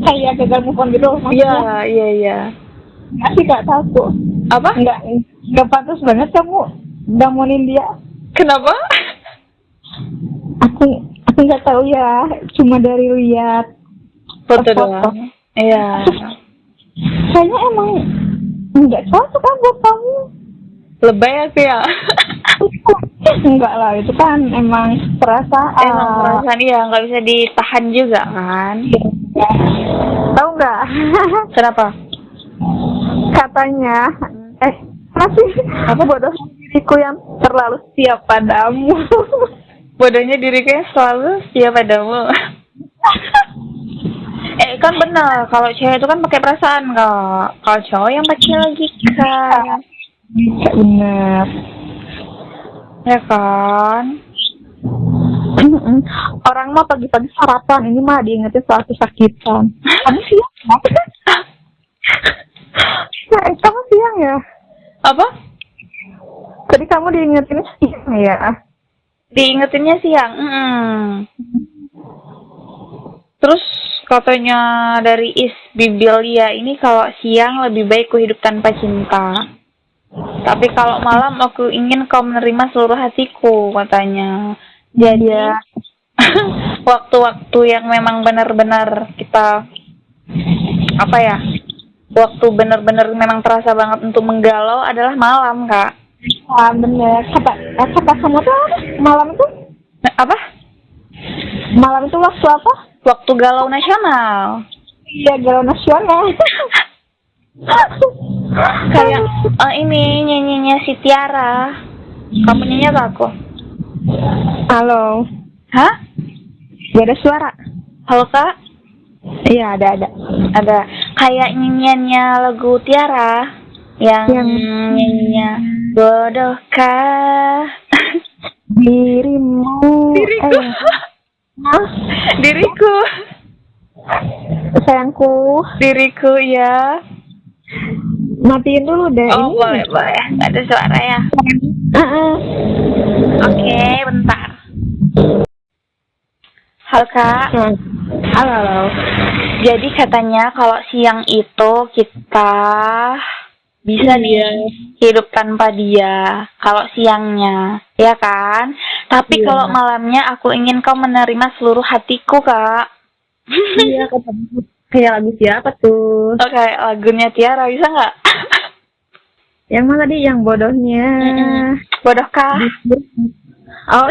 kayak gagal move on gitu maksudnya. Iya. Nggak sih, Kak, takut. Apa? Nggak pantas banget kamu damonin dia. Kenapa? Aku nggak tahu ya, cuma dari lihat foto doang. Iya. Kayaknya emang nggak cocok kan buat kamu. Lebay aku ya. Enggak lah, itu kan emang perasaan. Emang perasaan, iya, nggak bisa ditahan juga kan. Tahu nggak? Kenapa? Katanya masih bodoh diriku yang terlalu setia padamu. Bodohnya diriku yang selalu setia padamu. Kan benar, kalau cewek itu kan pakai perasaan Kak. Kalau cowok yang pakai logika. Bisa, bener. Ya kan? Orang mah pagi-pagi sarapan, ini mah diingetin soal kesakitan. Kamu siang? Kamu siang ya? Apa? Tadi kamu diingetin siang ya? Diingetinnya siang. Terus katanya dari Bibilia ini kalau siang lebih baik ku hidup tanpa cinta. Tapi kalau malam aku ingin kau menerima seluruh hatiku katanya. Jadi Iya. waktu-waktu yang memang benar-benar kita apa ya? Waktu benar-benar memang terasa banget untuk menggalau adalah malam, Kak. Ah, bener. Kata kamu tuh apa? Malam itu? Apa? Malam itu waktu apa? Waktu galau nasional. Iya, galau nasional. Kayak ini nyanyinya si Tiara. Kamu nyanyi atau aku? Halo. Hah? Gak ada suara. Halo, Kak? Iya, ada. Ada kayak nyanyiannya lagu Tiara yang nyanyinya bodohkah Dirimu. diriku diriku Sayangku. diriku ya. Matiin dulu deh. Oh, boleh nggak ada suara ya. Oke, bentar. Halo, Kak. Halo. Jadi katanya kalau siang itu kita bisa nih hidup tanpa dia. Kalau siangnya, ya kan? Tapi Iya. kalau malamnya aku ingin kau menerima seluruh hatiku, Kak. Iya, kayak lagu siapa tuh? Oke, lagunya Tiara bisa nggak? Yang mana tadi? Yang bodohnya. Bodohkah? Oh.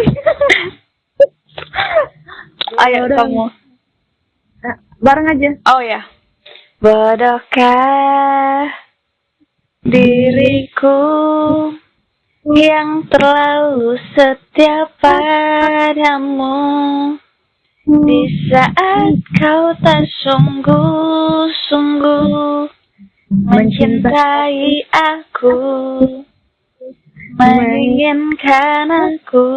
Ayo kamu. Bareng aja. Oh ya. Bodohkah diriku yang terlalu setia padamu di saat kau tak sungguh-sungguh mencintai aku, menginginkan aku.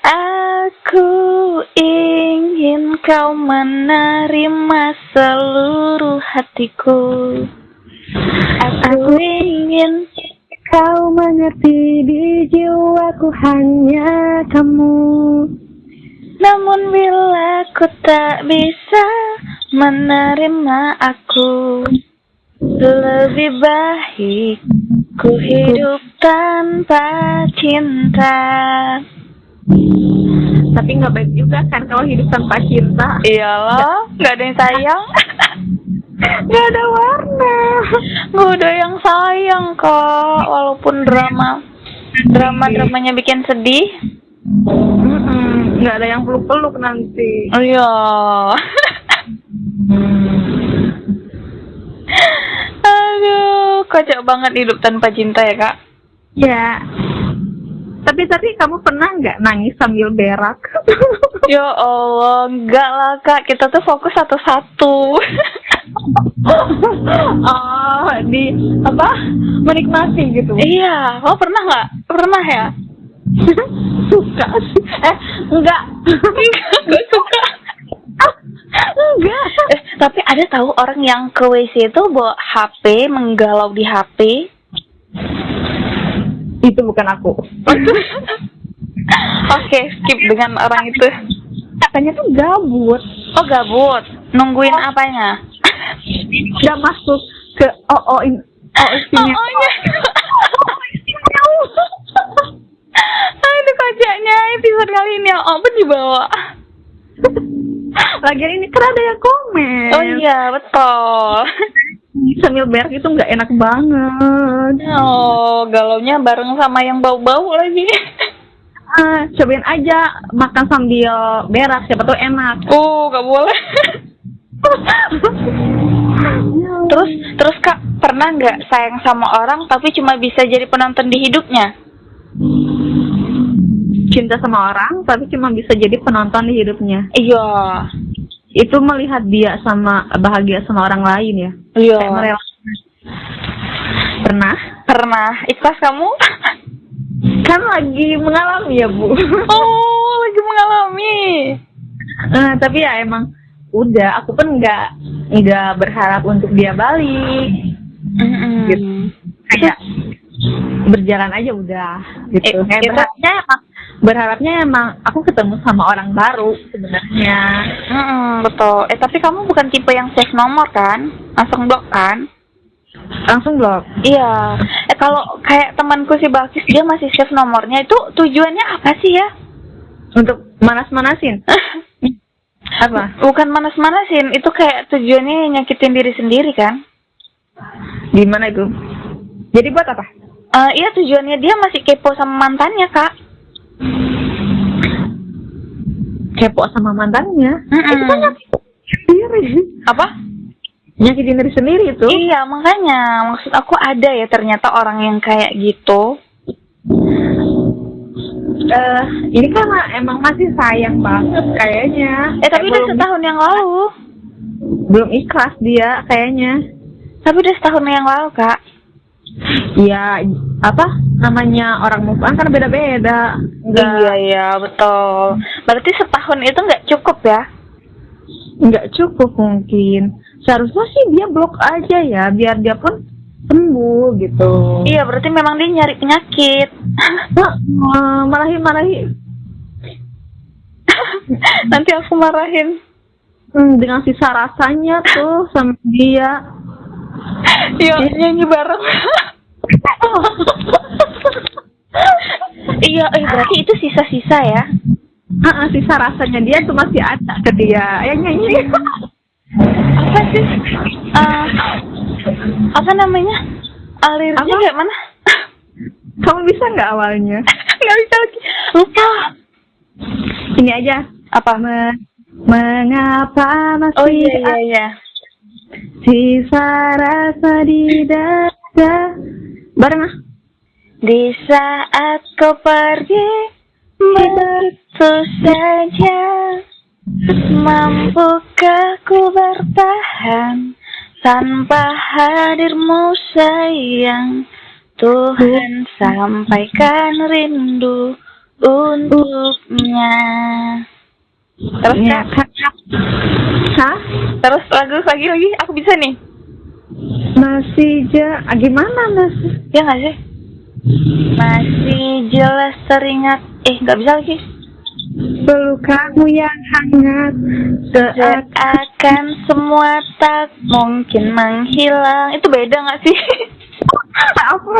Aku ingin kau menerima seluruh hatiku. Aku ingin kau mengerti di jiwaku hanya kamu. Namun bila ku tak bisa menerima aku, lebih baik ku hidup tanpa cinta. Tapi nggak baik juga kan kalau hidup tanpa cinta. Iyalah, nggak ada yang sayang. Nggak ada warna. Nggak ada yang sayang, Kak. Walaupun dramanya bikin sedih. Nggak ada yang peluk-peluk nanti. Oh iya. Aduh, kocak banget hidup tanpa cinta ya, Kak. Ya. Tapi kamu pernah nggak nangis sambil berak? Ya Allah, enggak lah, Kak. Kita tuh fokus satu-satu. Oh, di apa? Menikmati gitu. Iya, lo pernah nggak? Pernah ya? Suka sih. Enggak. Enggak suka. Enggak. Tapi ada tahu orang yang ke WC itu bawa HP, menggalau di HP. Itu bukan aku. Oke, skip dengan orang itu. Katanya tuh gabut. Oh, gabut. Nungguin apanya? Udah masuk ke istimewa. Aduh, kocaknya episode kali ini apa dibawa? Lagian ini kan ada yang komen. Oh iya, betul. Sambil berak itu nggak enak banget. Oh, galaunya bareng sama yang bau-bau lagi. Cobain aja makan sambil berak, siapa tuh enak. Gak boleh. Terus Kak, pernah nggak sayang sama orang tapi cuma bisa jadi penonton di hidupnya? Cinta sama orang tapi cuma bisa jadi penonton di hidupnya. Iya. Itu melihat dia bahagia sama orang lain ya. Iya. Kayak merelakan. Pernah. Ikhlas kamu? Kan lagi mengalami ya, Bu. Oh, lagi mengalami. Tapi ya emang udah, aku pun nggak berharap untuk dia balik. Gitu. Kayak berjalan aja udah gitu. Kayak berharapnya emang aku ketemu sama orang baru sebenarnya. Betul. Tapi kamu bukan tipe yang save nomor kan? Langsung blok kan? Langsung blok. Iya. Kalau kayak temanku si Bakis, dia masih save nomornya, itu tujuannya apa sih ya? Untuk manas-manasin. Apa? Bukan manas-manasin, itu kayak tujuannya nyakitin diri sendiri kan? Gimana itu? Jadi buat apa? Iya, tujuannya dia masih kepo sama mantannya, Kak. Kepo sama mantannya. Itu kan nyakitin sendiri. Apa? Nyakitin diri sendiri itu. Iya, makanya maksud aku ada ya ternyata orang yang kayak gitu. Ini kan emang masih sayang banget kayaknya. Tapi udah setahun yang lalu. Belum ikhlas dia kayaknya. Tapi udah setahun yang lalu, Kak. Ya, apa namanya, orang move on kan beda-beda. Iya, betul. Berarti setahun itu nggak cukup ya? Nggak cukup mungkin. Seharusnya sih dia blok aja ya, biar dia pun sembuh gitu. Iya, berarti memang dia nyari penyakit. Marahin. Nanti aku marahin. Dengan sisa rasanya tuh sama dia. Yuk, nyanyi bareng. Iya, berarti itu sisa-sisa ya? Sisa rasanya dia tuh masih ada ke dia. Ayo nyanyi. Apa sih? Apa namanya? Liriknya kayak mana? Kamu bisa nggak awalnya? Nggak bisa lagi. Lupa. Ini aja. Apa? Mengapa masih Oh iya. sisa rasa di dada. Bareng ah. Di saat kau pergi begitu saja, mampukah ku bertahan tanpa hadirmu sayang? Tuhan sampaikan rindu untuknya. Terus Kak? Hah? Terus lagu lagi aku bisa nih. Masih gimana Mas? Ya nggak sih? Masih jelas teringat. Nggak bisa lagi. Peluk kamu yang hangat, seakan semua tak mungkin menghilang. Itu beda nggak sih? Apa?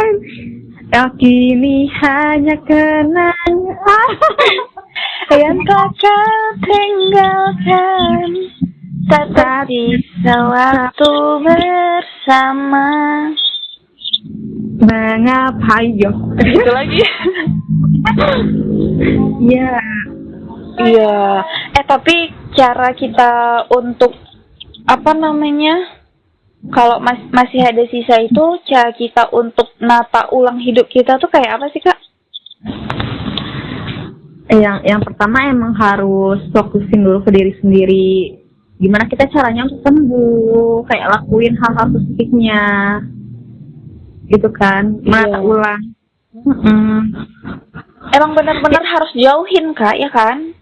Kini hanya kenangan yang tak kau tinggalkan, tak tersisa waktu bersama. Mengapa yo? Itu lagi. Ya. Iya. Tapi cara kita untuk apa namanya? Kalau masih ada sisa itu, cara kita untuk nata ulang hidup kita tuh kayak apa sih, Kak? Yang pertama emang harus fokusin dulu ke diri sendiri. Gimana kita caranya untuk sembuh? Kayak lakuin hal-hal positifnya. Gitu kan? Menata ulang. Emang benar-benar harus jauhin, Kak, ya kan?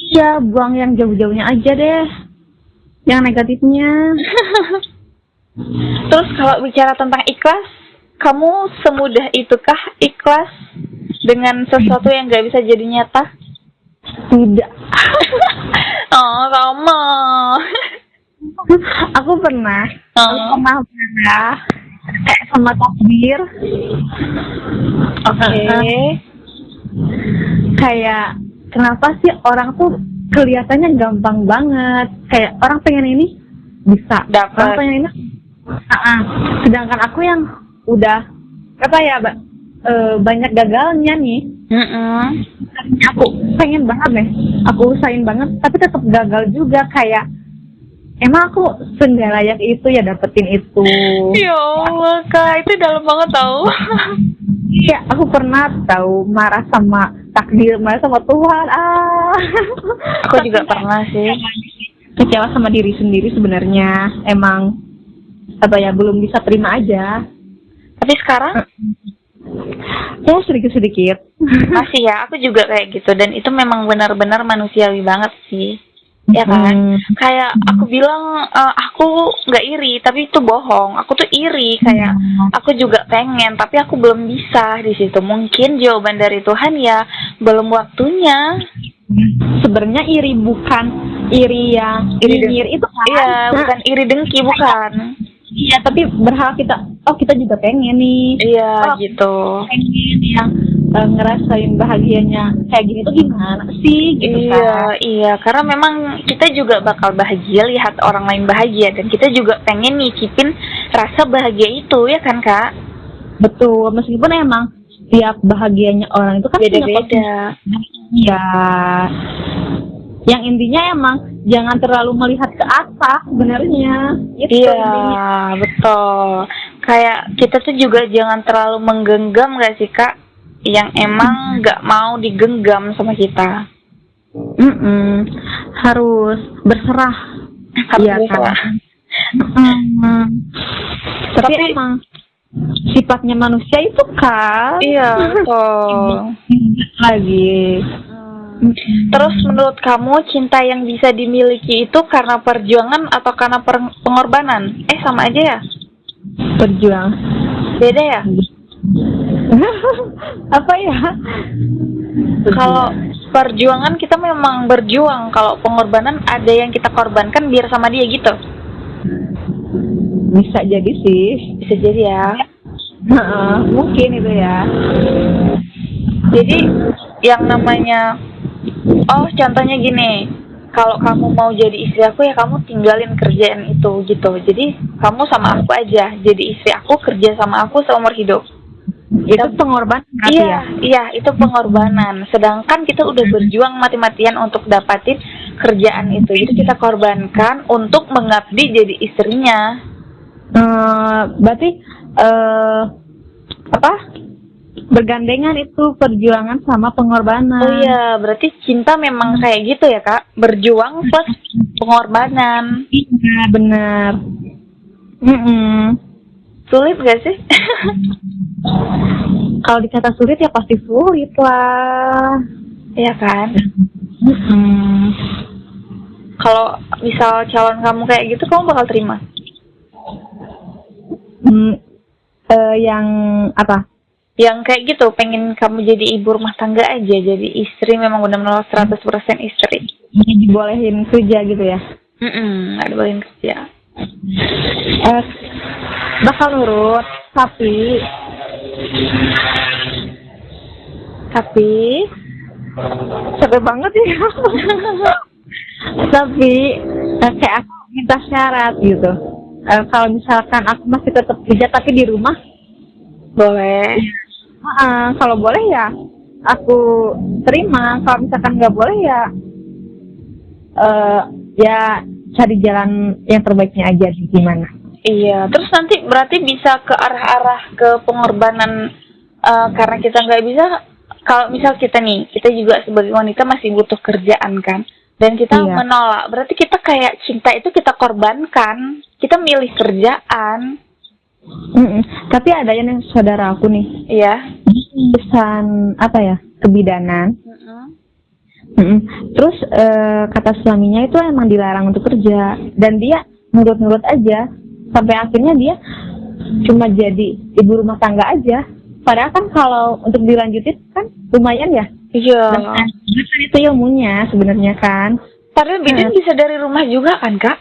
Iya, buang yang jauh-jauhnya aja deh. Yang negatifnya. Terus kalau bicara tentang ikhlas, kamu semudah itukah ikhlas dengan sesuatu yang gak bisa jadi nyata? Tidak. Oh, sama. Aku pernah kayak sama takdir. Oke. Kayak kenapa sih orang tuh kelihatannya gampang banget, kayak orang pengen ini bisa dapat, orang pengen ini. Sedangkan aku yang udah apa ya, banyak gagalnya nih. Aku pengen banget nih, aku usahain banget, tapi tetap gagal juga. Kayak emang aku nggak layak itu ya dapetin itu. Ya Allah, Kak, itu dalam banget tau. Iya, aku pernah tahu marah sama takdir, marah sama Tuhan. Aku juga pernah sih. Kecewa sama diri sendiri sebenarnya. Emang apa ya, belum bisa terima aja. Tapi sekarang ya sedikit-sedikit. masih ya, aku juga kayak gitu. Dan itu memang benar-benar manusiawi banget sih. Ya kan? Kayak aku bilang aku nggak iri, tapi itu bohong. Aku tuh iri, kayak aku juga pengen, tapi aku belum bisa di situ. Mungkin jawaban dari Tuhan ya belum waktunya. Sebenarnya iri bukan iri yang nyinyir itu kan? Iya, bukan iri dengki, bukan. Iya, tapi berharap kita oh kita juga pengen nih. Iya, Oh, gitu. pengen yang ngerasain bahagianya kayak gini tuh gimana sih gitu Iya, kan. iya, karena memang kita juga bakal bahagia lihat orang lain bahagia dan kita juga pengen nyicipin rasa bahagia itu, ya kan, Kak? Betul, meskipun emang setiap bahagianya orang itu kan punya Beda-beda. ya. Yang intinya emang jangan terlalu melihat ke atas sebenarnya. Itu Iya, intinya. betul. Kayak kita tuh juga jangan terlalu menggenggam gak sih, Kak? Yang emang gak mau digenggam sama kita. Harus berserah. Harus Iya berserah. kan. Mm. Tapi emang sifatnya manusia itu kan. Iya, betul. Lagi. Terus menurut kamu cinta yang bisa dimiliki itu karena perjuangan atau karena pengorbanan? Sama aja ya? Berjuang. Beda ya? Apa ya? Kalau perjuangan kita memang berjuang, kalau pengorbanan ada yang kita korbankan biar sama dia gitu. Bisa jadi sih. Bisa jadi ya. Mungkin itu ya. Jadi yang namanya, contohnya gini, kalau kamu mau jadi istri aku ya kamu tinggalin kerjaan itu gitu. Jadi kamu sama aku aja, jadi istri aku, kerja sama aku seumur hidup. Itu pengorbanan berarti Iya, ya? iya, itu pengorbanan. Sedangkan kita udah berjuang mati-matian untuk dapatin kerjaan itu. Jadi kita korbankan untuk mengabdi jadi istrinya. Berarti apa? Bergandengan itu perjuangan sama pengorbanan. Oh iya, berarti cinta memang kayak gitu ya, Kak? Berjuang plus pengorbanan. Iya, benar. Sulit gak sih? Kalau dikata sulit ya pasti sulit lah. Iya kan? Kalau misal calon kamu kayak gitu, kamu bakal terima? Yang apa? Yang kayak gitu, pengen kamu jadi ibu rumah tangga aja, jadi istri, memang benar-benar 100% istri. Dibolehin kerja gitu ya? Nggak dibolehin kerja. Bakal nurut, tapi capek banget ya. Tapi kayak aku minta syarat gitu. Kalau misalkan aku masih tetap kerja tapi di rumah, Boleh. kalau boleh ya aku terima. Kalau misalkan nggak boleh ya ya cari jalan yang terbaiknya aja sih, gimana. Iya, terus nanti berarti bisa ke arah-arah ke pengorbanan, karena kita nggak bisa. Kalau misal kita nih, kita juga sebagai wanita masih butuh kerjaan kan, dan kita menolak, berarti kita kayak cinta itu kita korbankan, kita milih kerjaan. Tapi ada yang saudara aku nih, Iya. pesan apa ya, kebidanan. Terus kata suaminya itu emang dilarang untuk kerja, dan dia nurut-nurut aja sampai akhirnya dia cuma jadi ibu rumah tangga aja. Padahal kan kalau untuk dilanjutin kan lumayan ya. Iya. Nah, itu ilmunya sebenarnya kan. Padahal bidan bisa dari rumah juga kan, Kak?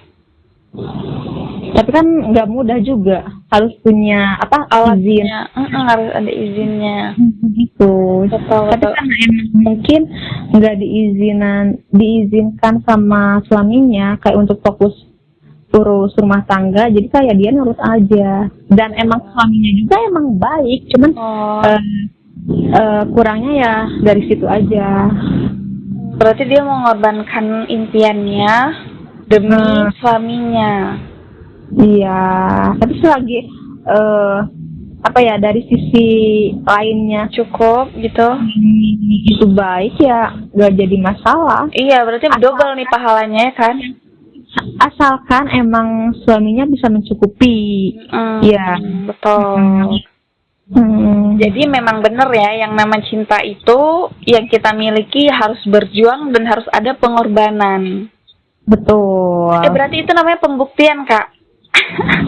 Tapi kan nggak mudah juga, harus punya izin. Harus ada izinnya. Gitu. Betul. Tapi kan mungkin nggak diizinkan sama suaminya kayak untuk fokus urus rumah tangga, jadi kayak dia nurut aja. Dan emang suaminya juga emang baik, cuman kurangnya ya dari situ aja. Berarti dia mengorbankan impiannya demi suaminya. Iya, tapi selagi dari sisi lainnya cukup gitu, itu baik ya, gak jadi masalah. Iya, berarti double nih pahalanya ya kan? Asalkan emang suaminya bisa mencukupi. Iya, betul. Jadi memang benar ya, yang nama cinta itu yang kita miliki harus berjuang dan harus ada pengorbanan. Betul. Berarti itu namanya pembuktian, Kak.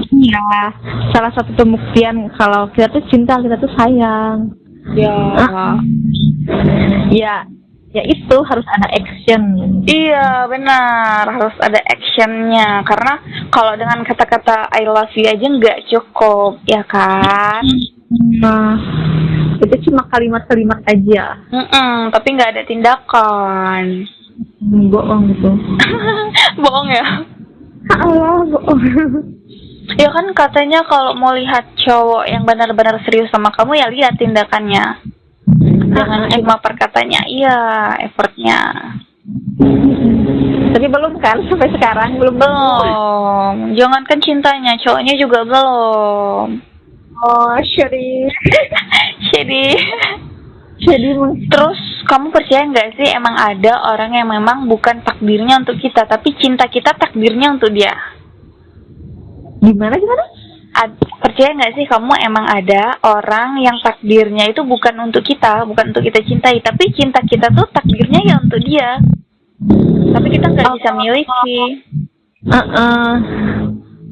Iya, salah satu pembuktian kalau kita tuh cinta, kita tuh sayang. Ya. Ya, ya itu harus ada action. Iya, benar. Harus ada actionnya. Karena kalau dengan kata-kata I love you aja nggak cukup, ya kan? Nah, itu cuma kalimat-kalimat aja. Tapi nggak ada tindakan. Bohong gitu. Bohong ya? Allah, bohong. Ya kan katanya kalau mau lihat cowok yang benar-benar serius sama kamu ya lihat tindakannya. Jangan cuma perkataannya, iya, effortnya. Tapi belum kan sampai sekarang belum. Jangankan cintanya, cowoknya juga belum. Oh, sedih. Jadi Terus kamu percaya nggak sih emang ada orang yang memang bukan takdirnya untuk kita, tapi cinta kita takdirnya untuk dia? gimana? Percaya nggak sih kamu emang ada orang yang takdirnya itu bukan untuk kita cintai, tapi cinta kita tuh takdirnya ya untuk dia, tapi kita nggak bisa miliki.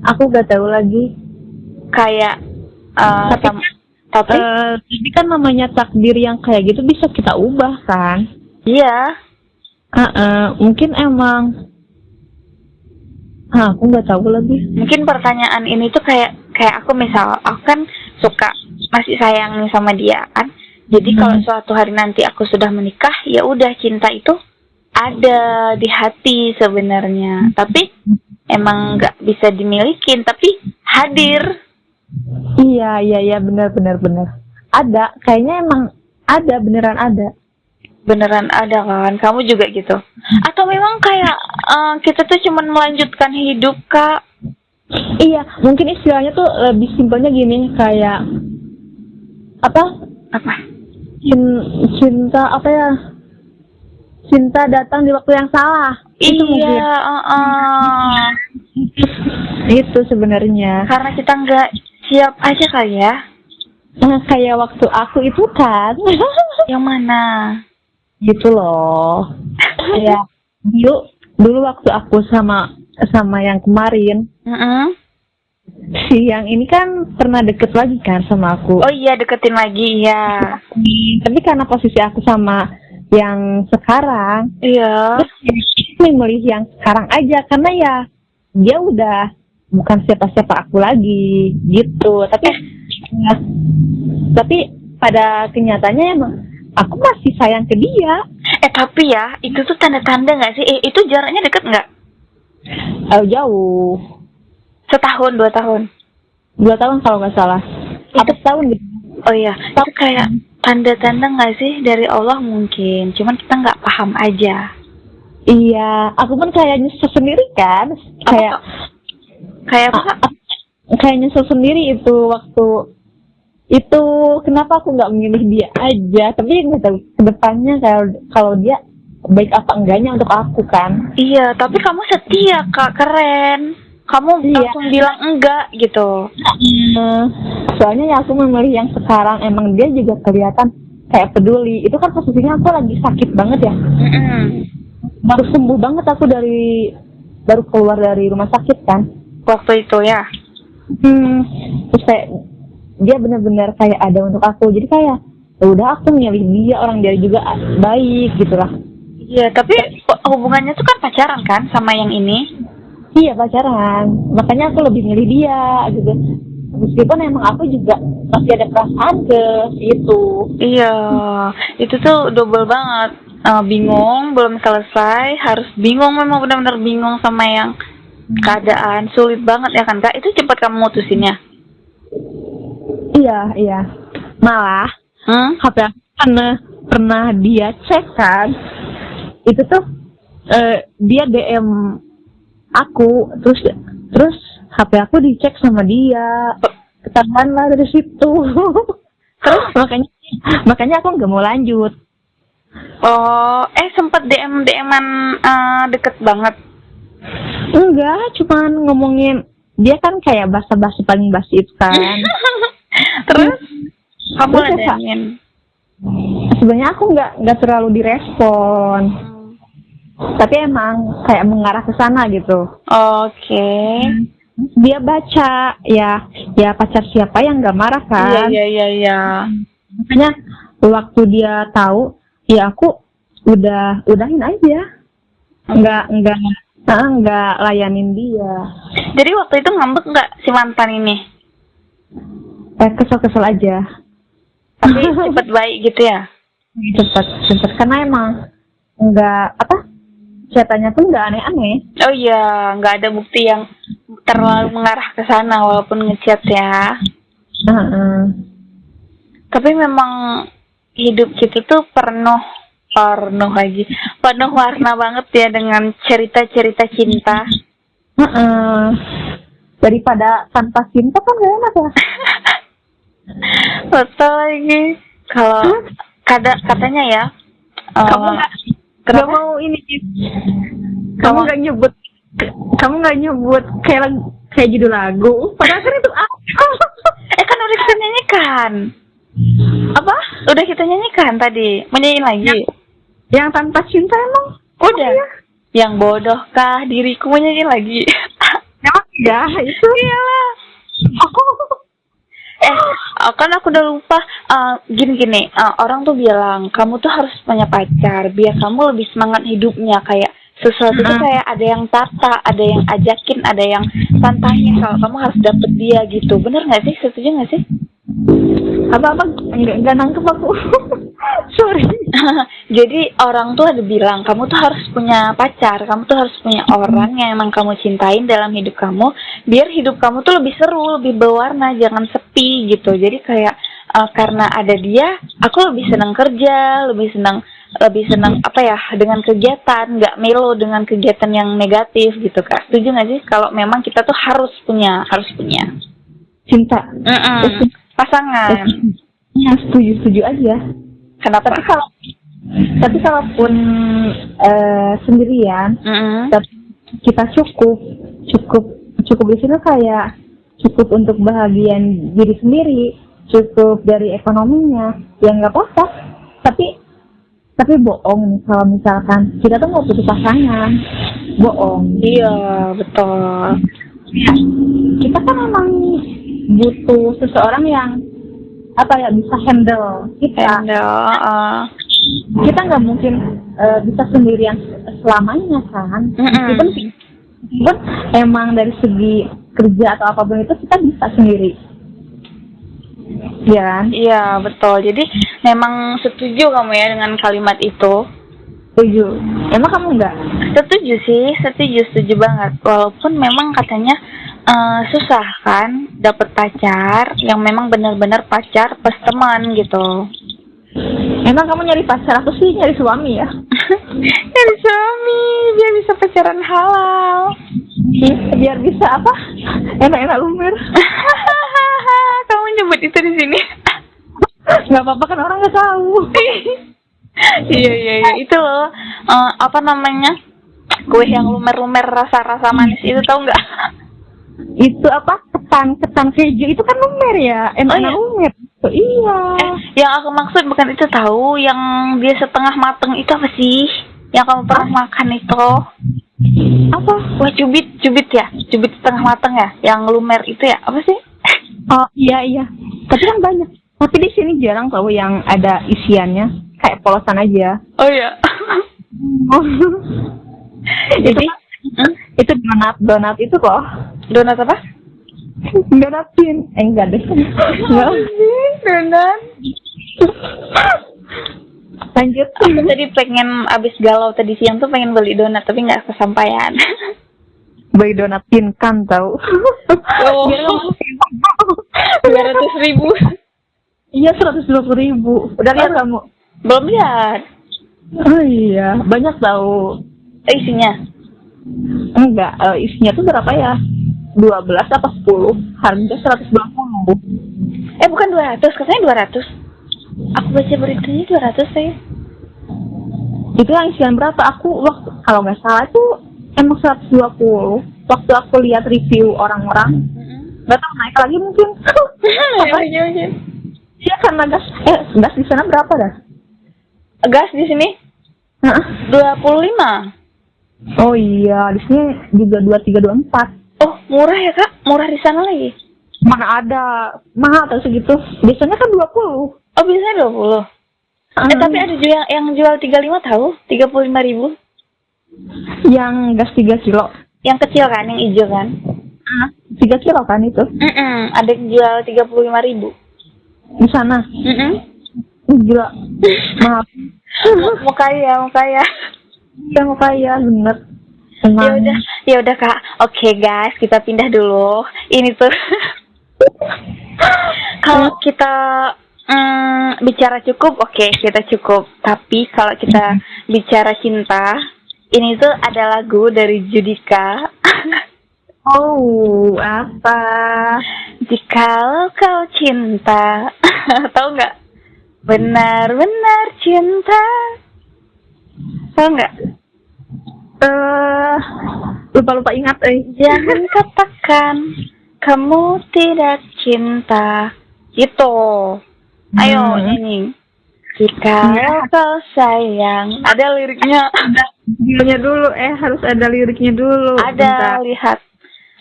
Aku nggak tahu lagi. Kayak tapi kan namanya takdir yang kayak gitu bisa kita ubah kan? Iya. Mungkin emang. Aku nggak tahu lagi. Mungkin pertanyaan ini tuh kayak aku kan suka, masih sayang nih sama dia kan. Jadi kalau suatu hari nanti aku sudah menikah, ya udah cinta itu ada di hati sebenarnya. Tapi emang nggak bisa dimilikin, tapi hadir. Iya, benar. Ada, kayaknya emang ada, beneran ada kan. Kamu juga gitu? Atau memang kayak kita tuh cuman melanjutkan hidup, Kak? Iya, mungkin istilahnya tuh lebih simpelnya gini, kayak apa? Cinta apa ya? Cinta datang di waktu yang salah. Itu mungkin. Itu sebenarnya. Karena kita nggak siap aja kali ya. Kayak waktu aku itu kan. Yang mana? Gitu loh. Ya, dulu waktu aku sama yang kemarin. Si yang ini kan pernah deket lagi kan sama aku. Oh iya, deketin lagi ya. Tapi karena posisi aku sama yang sekarang, iya, memilih yang sekarang aja karena ya dia udah bukan siapa-siapa aku lagi gitu. Tapi pada kenyataannya emang aku masih sayang ke dia. Tapi ya, itu tuh tanda-tanda nggak sih? Itu jaraknya deket nggak? Jauh. Setahun, 2 tahun? 2 tahun kalau nggak salah. Atau setahun gitu. Oh iya, itu kayak tanda-tanda nggak sih dari Allah mungkin? Cuman kita nggak paham aja. Iya, aku pun kayak nyesel sendiri kan. Kayak apa? Kayak nyesel sendiri itu waktu itu, kenapa aku nggak memilih dia aja. Tapi nggak tahu kedepannya kalau dia baik apa enggaknya untuk aku kan. Iya, tapi kamu setia, Kak. Keren. Kamu langsung bilang enggak gitu. Soalnya ya aku memilih yang sekarang, emang dia juga kelihatan kayak peduli. Itu kan posisinya aku lagi sakit banget ya. Baru sembuh banget aku baru keluar dari rumah sakit kan. Waktu itu ya. Terus kayak dia benar-benar kayak ada untuk aku. Jadi kayak ya udah aku milih dia, orang dia juga baik gitulah. Iya, tapi hubungannya tuh kan pacaran kan sama yang ini? Iya, pacaran. Makanya aku lebih milih dia gitu. Meskipun emang aku juga masih ada perasaan ke itu. Iya, itu tuh double banget. Bingung, belum selesai, harus bingung, memang benar-benar bingung sama yang keadaan. Sulit banget ya kan, Kak? Itu cepat kamu mutusinnya? Iya. Malah HP aku pernah dia cek kan. Itu tuh dia DM aku, terus HP aku dicek sama dia. Ketahuan lah dari situ. Terus makanya aku nggak mau lanjut. Oh, sempat DM-an deket banget? Enggak, cuman ngomongin, dia kan kayak basa-basi paling basi itu kan. Terus kamu ladenin? Sebenarnya aku nggak terlalu direspon. Tapi emang kayak mengarah ke sana gitu. Oke. Dia baca, ya pacar siapa yang nggak marah kan? Iya. Makanya waktu dia tahu, ya aku udahin aja, nggak layanin dia. Jadi waktu itu ngambek nggak si mantan ini? Kesel aja. Tapi cepet baik gitu ya? Cepet karena emang nggak catatannya tuh nggak aneh-aneh. Oh iya, nggak ada bukti yang terlalu mengarah ke sana walaupun ngechat ya. Tapi memang hidup kita tuh penuh warna banget ya dengan cerita-cerita cinta. Daripada tanpa cinta kan gak enak ya. Betul lagi. Kalau katanya ya, Kamu nggak mau ini, kamu nggak nyebut kayak judul lagu, padahal kan itu kan udah kita nyanyikan. apa? Udah kita nyanyikan tadi, mau nyanyiin lagi? Yang tanpa cinta emang Udah. ya? Yang bodohkah diriku, mau nyanyiin lagi? Emang ya itu. Iyalah. Kan aku udah lupa. Gini, orang tuh bilang kamu tuh harus punya pacar biar kamu lebih semangat hidupnya. Kayak sesuatu tuh kayak ada yang tata, ada yang ajakin, ada yang tantangin kalau kamu harus dapet dia gitu. Bener nggak sih? Setuju nggak sih? Apa nggak nangkep aku. Sorry. Jadi orang tuh ada bilang kamu tuh harus punya pacar, kamu tuh harus punya orang yang emang kamu cintain dalam hidup kamu, biar hidup kamu tuh lebih seru, lebih berwarna, jangan sepi gitu. Jadi kayak karena ada dia, aku lebih senang kerja, lebih senang apa ya, dengan kegiatan, nggak melo dengan kegiatan yang negatif gitu Kak. Setuju nggak sih kalau memang kita tuh harus punya Cinta. Pasangan? Ya setuju aja. Kenapa? Tapi kalaupun sendirian, tapi kita cukup di sini kayak cukup untuk bahagian diri sendiri, cukup dari ekonominya, ya nggak apa-apa. Tapi bohong nih kalau misalkan kita tuh mau putus pasangan, bohong. Iya, betul. Ya, kita kan emang butuh seseorang yang bisa handle kita. Kita nggak mungkin bisa sendirian selamanya kan. Meskipun emang dari segi kerja atau apapun itu kita bisa sendiri. Ya kan? Iya, betul. Jadi memang setuju kamu ya dengan kalimat itu. Setuju. Emang kamu enggak? Setuju sih, setuju banget. Walaupun memang katanya susah kan dapet pacar yang memang benar-benar pacar pas teman gitu. Emang kamu nyari pacar, aku sih nyari suami ya. Nyari suami biar bisa pacaran halal. Biar bisa enak-enak lumer. Kamu nyebut itu di sini. Nggak apa-apa kan orang nggak tahu. Iya itu loh kue yang lumer-lumer rasa manis itu, tahu nggak? Itu ketan keju itu kan lumer ya, enak lumer. Iya. Yang aku maksud bukan itu, tahu yang dia setengah mateng itu apa sih? Yang kamu pernah makan itu? Apa? Wah, cubit ya, cubit setengah mateng ya, yang lumer itu ya, apa sih? Oh iya. Tapi kan banyak. Tapi di sini jarang tahu yang ada isiannya, kayak polosan aja. Oh iya. Jadi itu donat itu kok. Donat apa? Donatin. Enggak deh. Donat. Lanjut. Aku tadi pengen abis galau tadi siang tuh pengen beli donat tapi nggak kesampaian. Beli donat kan tahu. Oh. 200.000. Iya 120.000. Udah lihat kamu? Belum lihat. Oh iya, banyak tahu. Isinya? Enggak, isinya tuh berapa ya? 12 apa 10? Harga 120. Bukan 200, katanya 200. Aku baca beritanya 200 saya. Itu yang isian berapa? Aku kalau nggak salah tuh emang 120. Waktu aku lihat review orang-orang, nggak tahu naik lagi mungkin. Mungkin. Iya karena gas di sana berapa dah? Gas di sini? 25. Oh iya, di sini juga 23, 24. Oh, murah ya Kak? Murah di sana lagi? Mana ada mahal atau segitu? Biasanya kan 20. Oh, biasanya 20. Tapi ada juga yang jual 35 tahu, 35.000. Yang gas 3 kilo. Yang kecil kan, yang hijau kan? 3 kilo kan itu? Ada yang jual 35.000 di sana. Gila, mahal. Mau kaya. Ya mau kaya bener. Ya udah Kak. Oke guys, kita pindah dulu. Ini tuh kalau kita bicara cukup, oke, kita cukup. Tapi kalau kita bicara cinta, ini tuh ada lagu dari Judika. Oh, apa? Jikalau kau cinta. Tahu nggak? Benar-benar cinta. Tahu nggak? Lupa ingat. Jangan katakan kamu tidak cinta. Gitu. Ayo nyanyi. Jikalau kau sayang. Ada liriknya. Liriknya dulu. Harus ada liriknya dulu. Ada, lihat.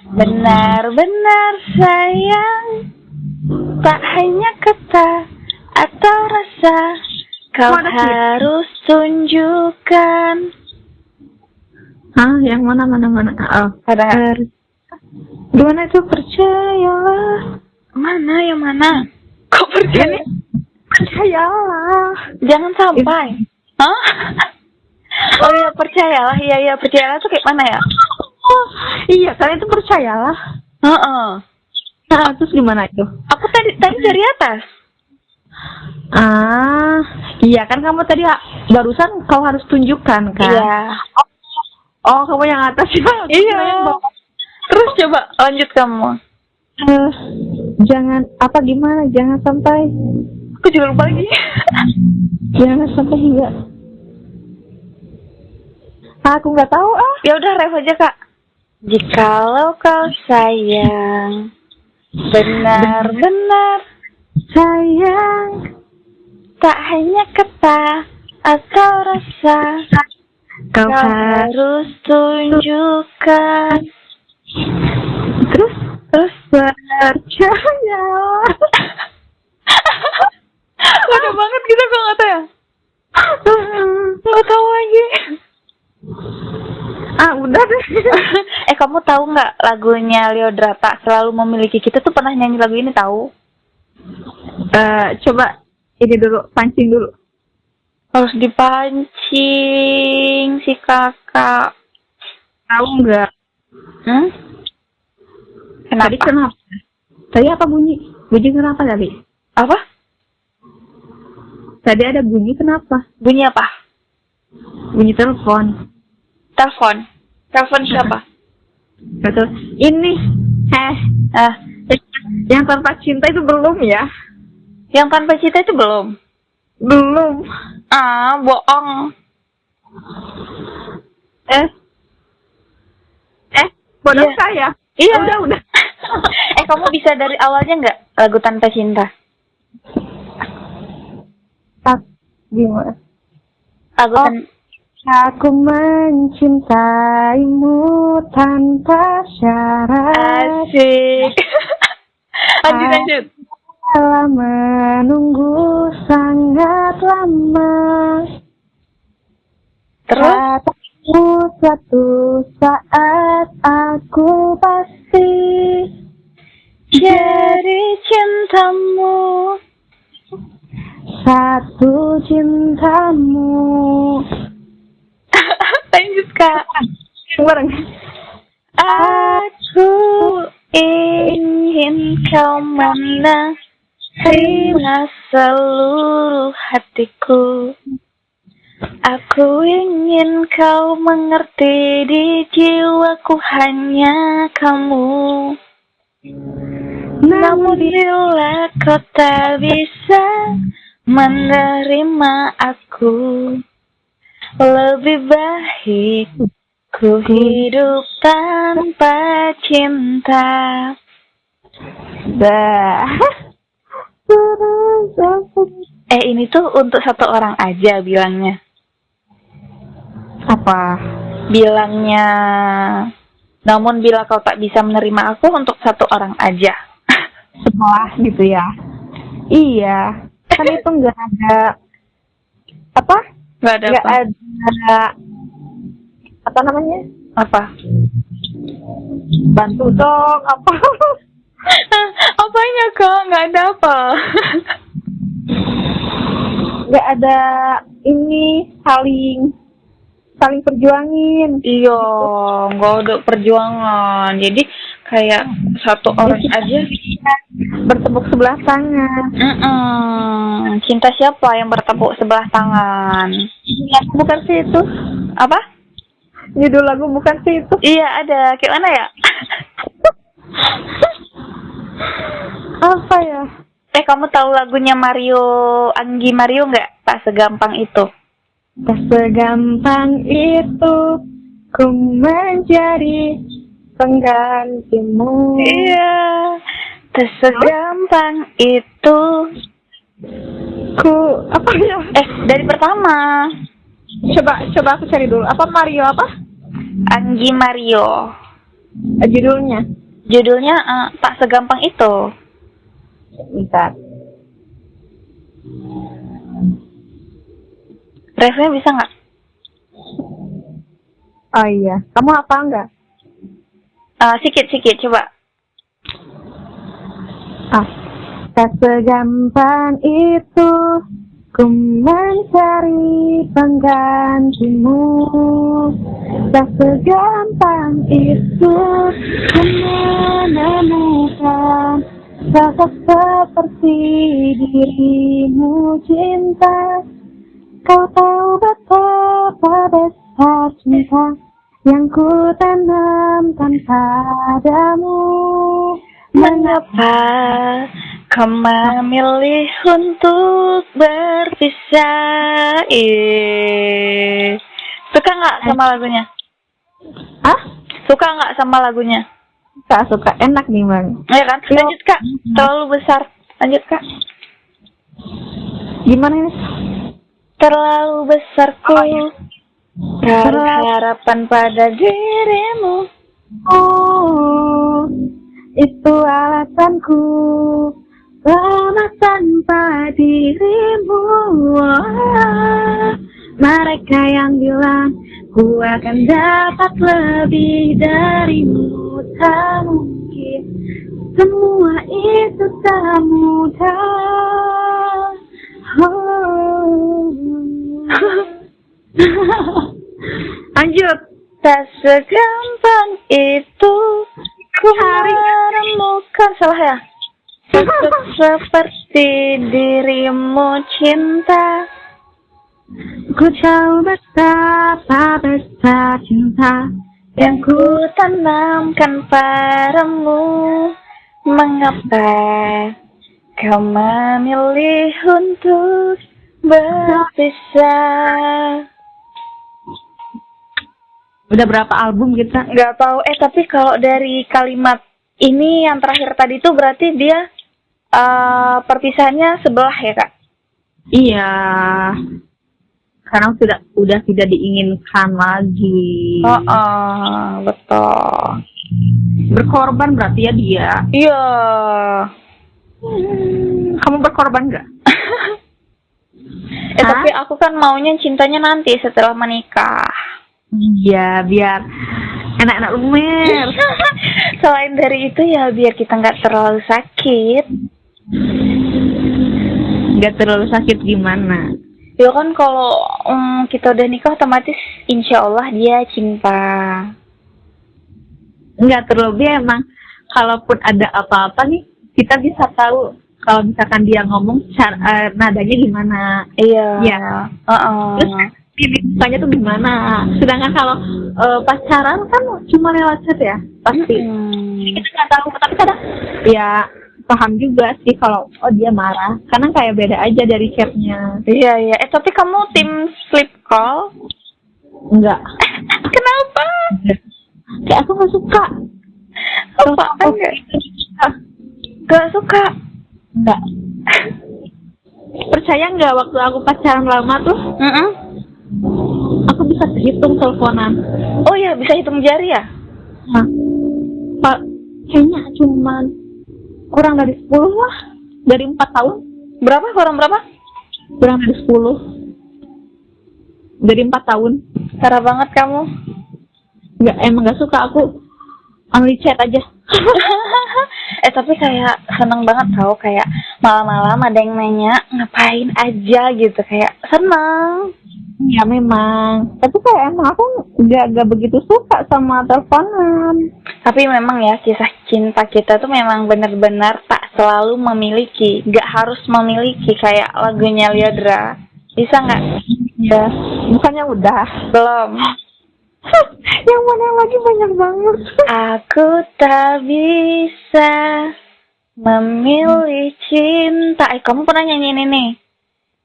Benar-benar sayang, tak hanya kata atau rasa, kau harus tunjukkan. Yang mana? Ada. Gimana itu? Percayalah. Mana yang mana? Kok percaya? Percayalah. Jangan sampai. Oh iya, percayalah. Iya, percayalah tuh kayak mana ya? Iya, kan itu percayalah. Terus gimana itu? Aku tadi dari atas. Iya kan kamu tadi barusan kau harus tunjukkan kan? Iya. Oh, kamu yang atas ya? Iya. Terus coba lanjut kamu. Jangan gimana? Jangan sampai. Aku juga lupa lagi. Jangan sampai hingga. Aku nggak tahu. Ya udah, ref aja Kak. Jikalau kau sayang, benar-benar sayang, tak hanya kata atau rasa, kau harus tunjukkan. Terus percaya. Udah banget kita kok nggak tahu ya? Nggak tahu lagi. Udah deh. Kamu tahu nggak lagunya Leodrata, Selalu Memiliki Kita tuh pernah nyanyi lagu ini tahu? Coba ini dulu, pancing dulu. Harus dipancing si kakak. Tahu nggak? Kenapa? Tadi kenapa? Tadi apa bunyi? Bunyi kenapa tadi? Apa? Tadi ada bunyi kenapa? Bunyi apa? Bunyi telepon. Telepon siapa? Betul. Ini. Yang tanpa cinta itu belum ya? Yang tanpa cinta itu belum? Belum. Bohong. Bodoh Iya. saya. Iya. Udah. Kamu bisa dari awalnya nggak lagu Tanpa Cinta? Gimana? Lagu Aku mencintaimu tanpa syarat. Asik. Lanjut. Telah menunggu sangat lama. Terus? Suatu saat aku pasti jadi cintamu. Satu cintamu. Lanjut Kak. Bareng. Aku ingin kau menerima seluruh hatiku. Aku ingin kau mengerti, di jiwaku hanya kamu. Namun bila kau tak bisa menerima aku, lebih baik ku hidup tanpa cinta. Ini tuh untuk satu orang aja bilangnya. Apa? Bilangnya, namun bila kau tak bisa menerima aku, untuk satu orang aja. Setelah gitu ya? Iya. Kan itu nggak ada apa? Nggak ada Nggak apa? ada apa namanya? Apa? Bantu dong apa? Apanya kak? Nggak ada apa? Nggak ada ini saling perjuangin. Iya, nggak ada perjuangan. Jadi kayak satu orang aja. Bertepuk sebelah tangan. Cinta siapa yang bertepuk sebelah tangan? Bukan sih itu. Apa? Judul lagu bukan sih itu. Iya ada. Kayak mana ya? Apa ya? Kamu tahu lagunya Anggi Mario nggak? Tak segampang itu. Tak segampang itu ku menjadi penggantimu. Iya. Tak segampang itu. Ku apa ya? Dari pertama. Coba aku cari dulu. Apa Mario apa? Anggi Mario. Judulnya. Judulnya Tak Segampang Itu. Bentar. Refnya bisa nggak? Oh iya. Kamu apa enggak? Sikit coba. Tak segampang itu ku mencari penggantimu. Tak segampang itu ku menemukan sosok seperti dirimu cinta. Kau tahu betapa besar cinta yang ku tanamkan padamu. Mengapa kau memilih untuk berpisah? Suka nggak sama lagunya? Suka nggak sama lagunya? Suka, enak nih Bang. Ya kan? Lanjut kak, terlalu besar. Lanjut kak. Gimana ini? Terlalu besarku harapan pada dirimu. Oh, itu alasanku lama tanpa dirimu. Mereka yang bilang ku akan dapat lebih darimu, tak mungkin. Semua itu tak mudah. Lanjut. Tak segampang itu ku menemukan. Salah ya? Sosok seperti dirimu cinta. Ku tahu betapa besar cinta yang ku tanamkan padamu. Mengapa kau memilih untuk berpisah? Udah berapa album kita? Nggak tahu. Tapi kalau dari kalimat ini yang terakhir tadi tuh berarti dia perpisahannya sebelah ya kak? Iya. Karena udah tidak diinginkan lagi. Betul. Berkorban berarti ya dia. Iya. Kamu berkorban nggak? Tapi aku kan maunya cintanya nanti setelah menikah. Iya, biar enak-enak lumer. Selain dari itu ya biar kita nggak terlalu sakit. Nggak terlalu sakit gimana? Ya kan kalau kita udah nikah otomatis insya Allah dia cinta. Nggak terlebih emang. Kalaupun ada apa-apa nih, kita bisa tahu kalau misalkan dia ngomong nadanya gimana. Iya. Ya. Terus mimikanya tuh gimana. Sedangkan kalau pacaran kan cuma lewat chat ya, pasti. Kita nggak tahu, tapi kadang ya paham juga sih kalau dia marah, karena kayak beda aja dari chatnya. Iya. Tapi kamu tim sleep call? Enggak. Kenapa? Kayak aku nggak suka. Apa enggak? Gak suka. Enggak. Percaya nggak waktu aku pacaran lama tuh? Aku bisa hitung teleponan. Oh ya, bisa hitung jari ya? Nah, kayaknya cuman kurang dari 10 lah. Dari 4 tahun. Kurang berapa? Kurang dari 10. Jadi 4 tahun. Parah banget kamu. Emang gak suka, aku only chat aja. Tapi kayak seneng banget tau, kayak malam-malam ada yang nanya ngapain aja gitu, kayak seneng. Ya memang. Tapi kayak emang aku gak begitu suka sama teleponan. Tapi memang ya, kisah cinta kita tuh memang benar-benar tak selalu memiliki, gak harus memiliki, kayak lagunya Liadra. Bisa nggak? Ya, bukannya udah. Belum. Yang mana lagi banyak banget. Aku tak bisa memilih cinta. Kamu pernah nyanyiin ini?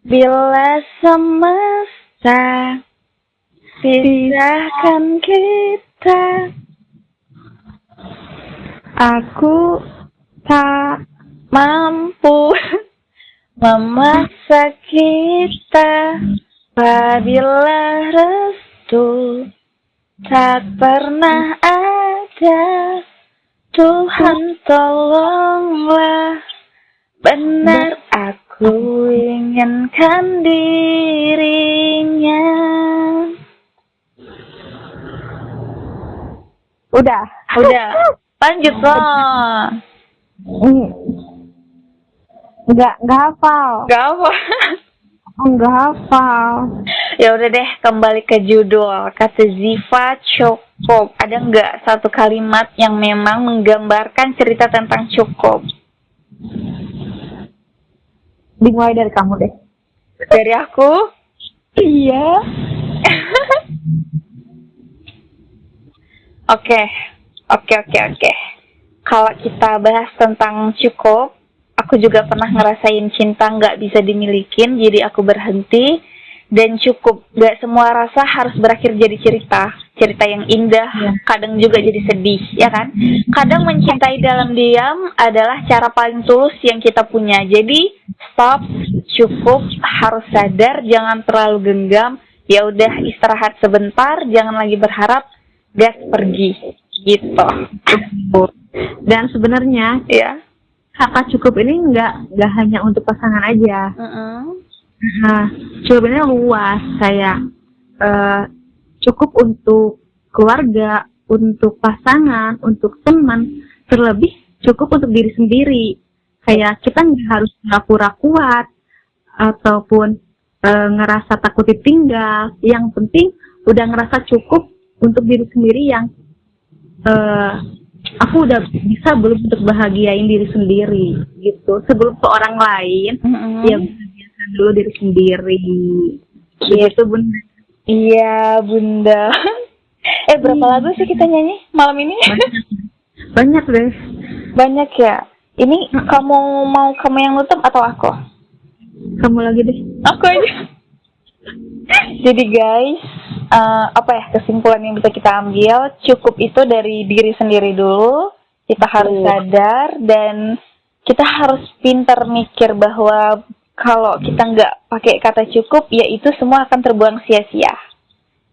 Bila semesta pisahkan kita, aku tak mampu memaksa kita. Apabila restu tak pernah ada, Tuhan tolonglah. Benar aku inginkan dirinya. udah. Lanjut loh. Nggak hafal. Gak apa. Nggak hafal. Ya udah deh, kembali ke judul. Kata Ziva cukup. Ada nggak satu kalimat yang memang menggambarkan cerita tentang cukup? Dimulai dari kamu deh. Dari aku? Iya. Oke. Kalau kita bahas tentang cukup, aku juga pernah ngerasain cinta nggak bisa dimilikin, jadi aku berhenti. Dan cukup, gak semua rasa harus berakhir jadi cerita yang indah, kadang juga jadi sedih, ya kan? Kadang mencintai dalam diam adalah cara paling tulus yang kita punya. Jadi stop, cukup, harus sadar, jangan terlalu genggam. Ya udah, istirahat sebentar, jangan lagi berharap, gas pergi, gitu. Dan sebenarnya Ya. kata cukup ini nggak hanya untuk pasangan aja. Nah, sebenarnya luas, kayak cukup untuk keluarga, untuk pasangan, untuk teman, terlebih cukup untuk diri sendiri. Kayak kita nggak harus pura-pura kuat ataupun ngerasa takut ditinggal. Yang penting udah ngerasa cukup untuk diri sendiri, yang aku udah bisa belum untuk bahagiain diri sendiri gitu. Sebelum ke orang lain, ya dulu diri sendiri. Gitu, Bunda. Iya, Bunda. Berapa lagu sih kita nyanyi malam ini? Banyak deh. Banyak ya. Ini kamu yang nutup atau aku? Kamu lagi deh. Aku aja. Jadi guys, kesimpulan yang bisa kita ambil, cukup itu dari diri sendiri dulu. Kita harus sadar dan kita harus pintar mikir bahwa kalau kita nggak pakai kata cukup, ya itu semua akan terbuang sia-sia.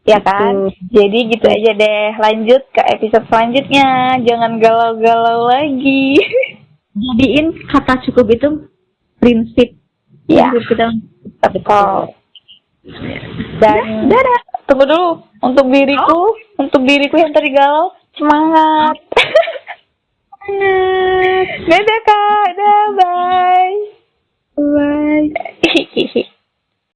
Ya kan? Jadi gitu aja deh. Lanjut ke episode selanjutnya. Jangan galau-galau lagi. Jadiin kata cukup itu prinsip. Ya. Kita betul. Dan tunggu dulu. Untuk diriku yang tadi galau, semangat. Dadah Kak. Dadah, bye.